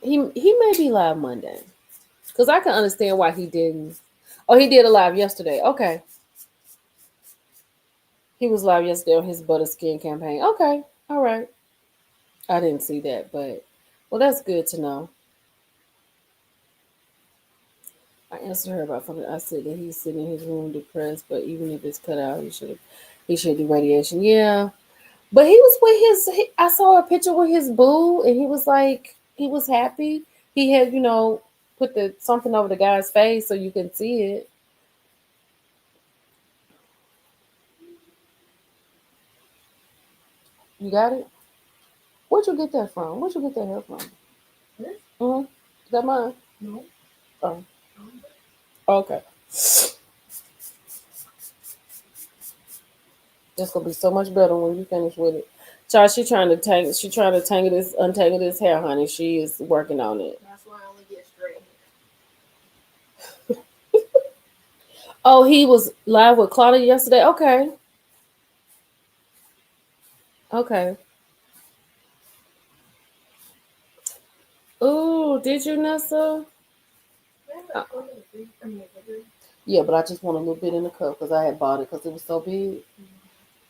A: he may be live Monday, because I can understand why he didn't. Oh, he did a live yesterday. Okay, he was live yesterday on his butter skin campaign. Okay, all right. I didn't see that, but well, that's good to know. I answered her about something. I said that he's sitting in his room depressed, but even if it's cut out, he should do radiation. Yeah, but he was with I saw a picture with his boo, and he was like, he was happy. He had, put the something over the guy's face so you can see it. You got it? Where'd you get that from? Where'd you get that hair from? Mm-hmm. Is that mine? No. Oh. Okay. That's gonna be so much better when you finish with it. Child, she trying to untangle this hair, honey. She is working on it.
B: That's why I only get straight
A: Oh, he was live with Claudia yesterday. Okay. Okay. Ooh, did you, Nessa? Uh, yeah, but I just want a little bit in the cup because I had bought it because it was so big.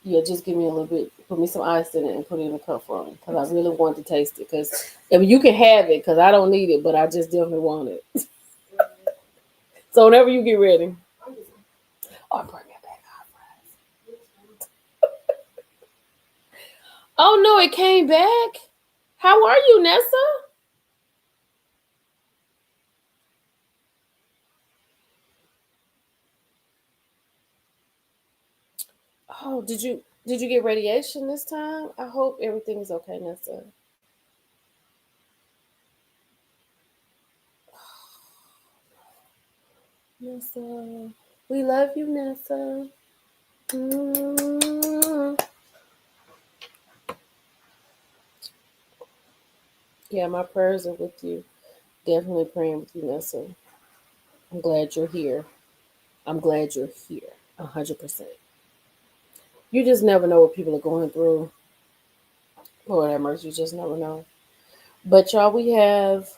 A: Yeah, just give me a little bit. Put me some ice in it and put it in the cup for me because I really want to taste it. Because if you can have it, because I don't need it, but I just definitely want it. So whenever you get ready. Oh, bring it back up. Oh no, it came back. How are you, Nessa? Oh, did you get radiation this time? I hope everything is okay, Nessa. Nessa, we love you, Nessa. Mm. Yeah, my prayers are with you. Definitely praying with you, Nessa. I'm glad you're here. I'm glad you're here. 100%. You just never know what people are going through. Lord have mercy, you just never know. But y'all, we have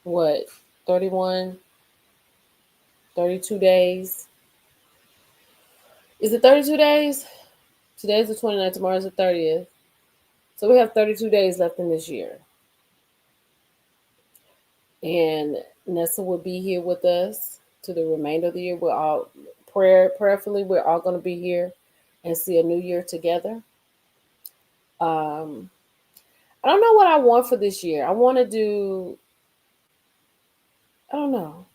A: what, 31, 32 days. Is it 32 days? Today's the 29th, tomorrow's the 30th. So we have 32 days left in this year. And Nessa will be here with us to the remainder of the year. We're all prayerfully, we're all going to be here and see a new year together. Um, I don't know what I want for this year. I want to do. I don't know.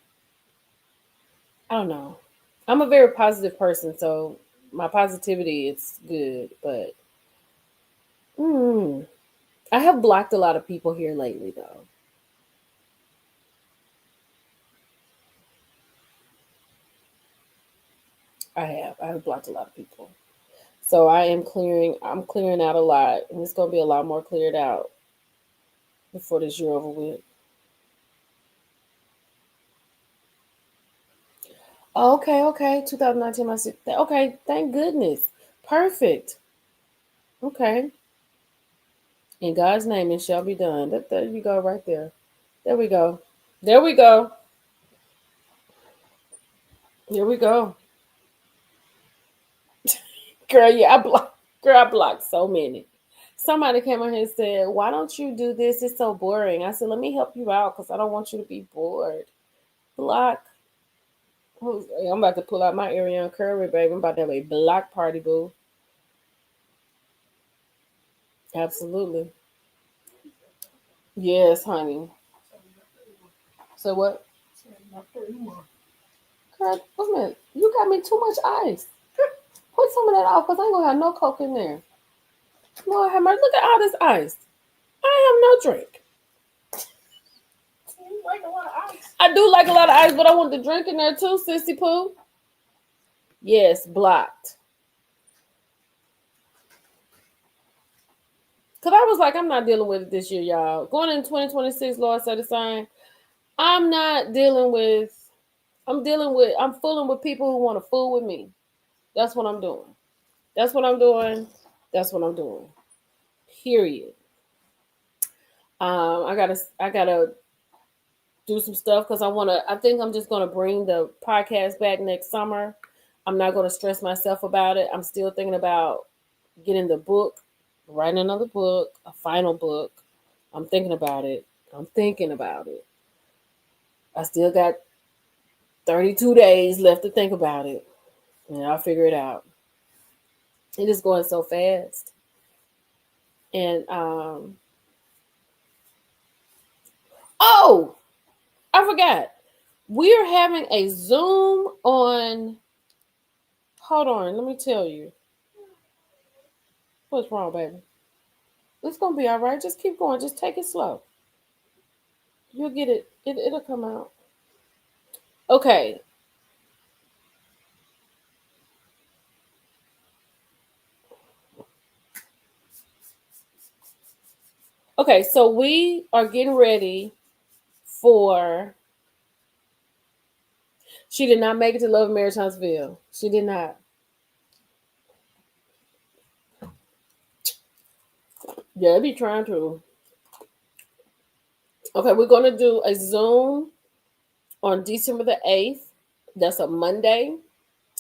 A: I don't know. I'm a very positive person, so my positivity it's good, but mm, I have blocked a lot of people here lately, though. I have blocked a lot of people. So I'm clearing out a lot, and it's gonna be a lot more cleared out before this year over with. Okay, okay, 2019, okay, thank goodness. Perfect. Okay. In God's name, it shall be done. There you go, right there. There we go. There we go. Here we go. Girl, yeah, I blocked so many. Somebody came on here and said, "Why don't you do this? It's so boring." I said, "Let me help you out because I don't want you to be bored." Block. I'm about to pull out my Ariana Curry, baby. I'm about to have a block party, boo. Absolutely. Yes, honey. So what? Girl, wait a minute. You got me too much ice. Put some of that out because I ain't gonna have no Coke in there. Lord have mercy. Look at all this ice. I have no drink. I do like a lot of ice, but I want the drink in there too, Sissy Pooh. Yes, blocked. Cause I was like, I'm not dealing with it this year, y'all. Going in 2026, Lord said the sign. I'm not dealing with. I'm fooling with people who want to fool with me. That's what I'm doing. That's what I'm doing. That's what I'm doing. Period. I gotta do some stuff because I think I'm just gonna bring the podcast back next summer. I'm not gonna stress myself about it. I'm still thinking about getting the book, writing another book, a final book. I'm thinking about it. I'm thinking about it. I still got 32 days left to think about it. And I'll figure it out. It is going so fast. And oh, I forgot. We are having a Zoom on. Hold on, let me tell you. What's wrong, baby? It's gonna be all right. Just keep going. Just take it slow. You'll get it. It'll come out. Okay. Okay. So we are getting ready for. She did not make it to Love and Marriage Huntsville. She did not. Yeah, be trying to. Okay, we're gonna do a Zoom on December the 8th. That's a Monday.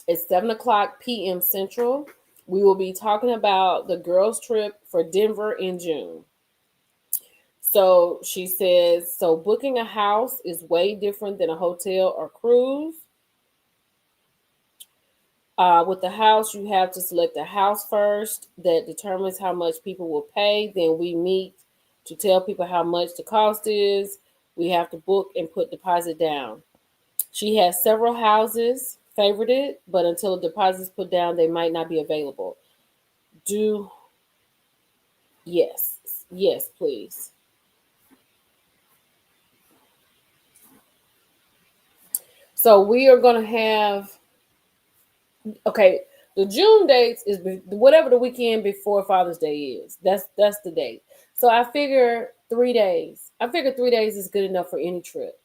A: It's 7 o'clock p.m. Central. We will be talking about the girls' trip for Denver in June. So she says, so booking a house is way different than a hotel or cruise. With the house, you have to select a house first that determines how much people will pay. Then we meet to tell people how much the cost is. We have to book and put deposit down. She has several houses favorited, but until the deposit is put down, they might not be available. Do yes, yes, please. So we are gonna have okay. The June dates is whatever the weekend before Father's Day is. That's the date. So I figure 3 days. I figure 3 days is good enough for any trip.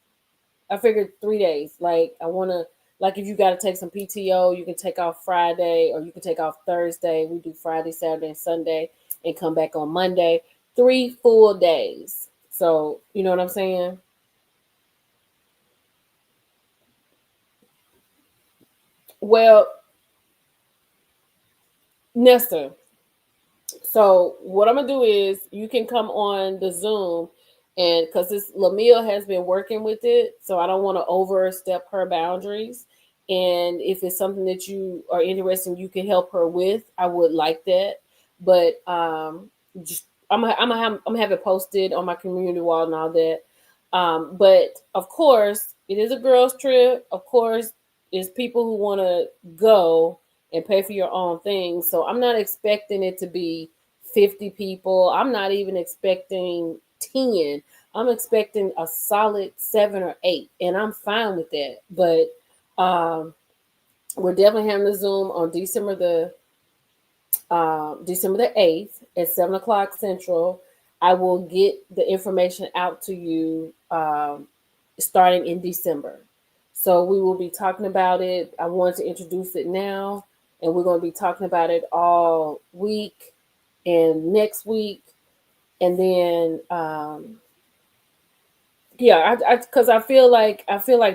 A: I figured 3 days. Like I want to, like if you got to take some PTO, you can take off Friday or you can take off Thursday. We do Friday, Saturday, and Sunday, and come back on Monday. 3 full days. So you know what I'm saying? Well, Nesta. So what I'm gonna do is you can come on the Zoom. And because this Lamia has been working with it, so I don't want to overstep her boundaries. And if it's something that you are interested in, you can help her with, I would like that. But just I'm gonna have it posted on my community wall and all that. But of course, it is a girls' trip. Of course, it's people who want to go and pay for your own things. So I'm not expecting it to be 50 people. I'm not even expecting 10. I'm expecting a solid 7 or 8, and I'm fine with that. But we're definitely having a Zoom on December the 8th at 7 o'clock Central. I will get the information out to you starting in December. So we will be talking about it. I want to introduce it now, and we're going to be talking about it all week and next week, and then yeah, because I feel like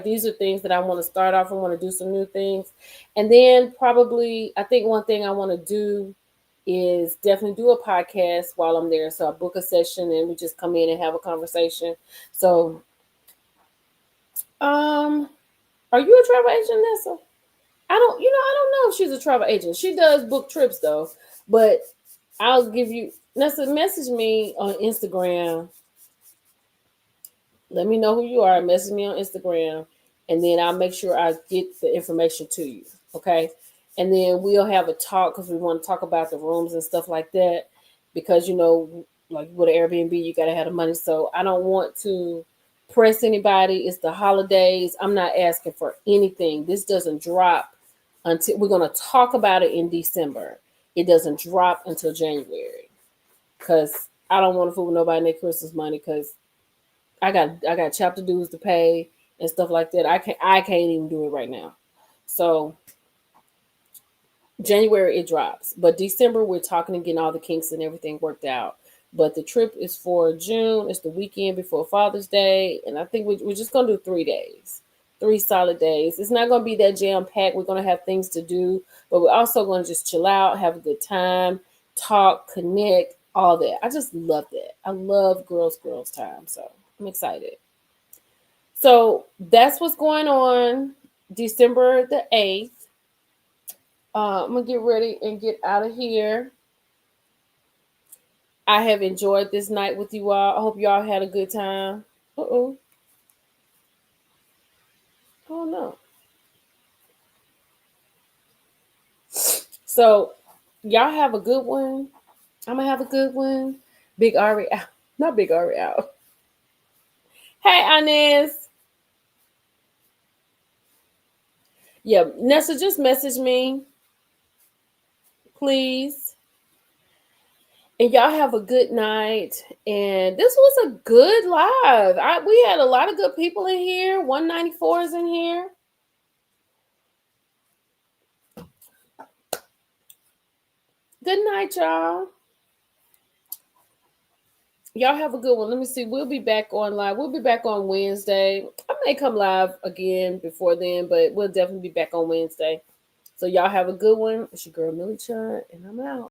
A: these are things that I want to start off. I want to do some new things, and then probably I think one thing I want to do is definitely do a podcast while I'm there. So I book a session and we just come in and have a conversation. So, um, are you a travel agent, Nessa? I don't know if she's a travel agent. She does book trips though, but I'll give you Nessa. Message me on Instagram. Let me know who you are. Message me on Instagram, and then I'll make sure I get the information to you. Okay, and then we'll have a talk because we want to talk about the rooms and stuff like that. Because like with an Airbnb, you got to have the money. So I don't want to press anybody. It's the holidays. I'm not asking for anything. This doesn't drop until we're gonna talk about it in December. It doesn't drop until January because I don't want to fool with nobody in their Christmas money because I got chapter dues to pay and stuff like that. I can't even do it right now. So January it drops, but December we're talking and getting all the kinks and everything worked out. But the trip is for June. It's the weekend before Father's Day, and I think we're just gonna do 3 days, 3 solid days. It's not gonna be that jam packed. We're gonna have things to do, but we're also gonna just chill out, have a good time, talk, connect, all that. I just love that. I love girls time, so I'm excited. So that's what's going on December the 8th. I'm gonna get ready and get out of here. I have enjoyed this night with you all. I hope y'all had a good time. Uh-oh. Oh no. So y'all have a good one. I'm gonna have a good one. Big Ari out. Not Big Ari out. Hey Inez. Yeah, Nessa, just message me, please. And y'all have a good night. And this was a good live. We had a lot of good people in here. 194 is in here. Good night, y'all. Y'all have a good one. Let me see. We'll be back on live. We'll be back on Wednesday. I may come live again before then, but we'll definitely be back on Wednesday. So y'all have a good one. It's your girl Millie Chun, and I'm out.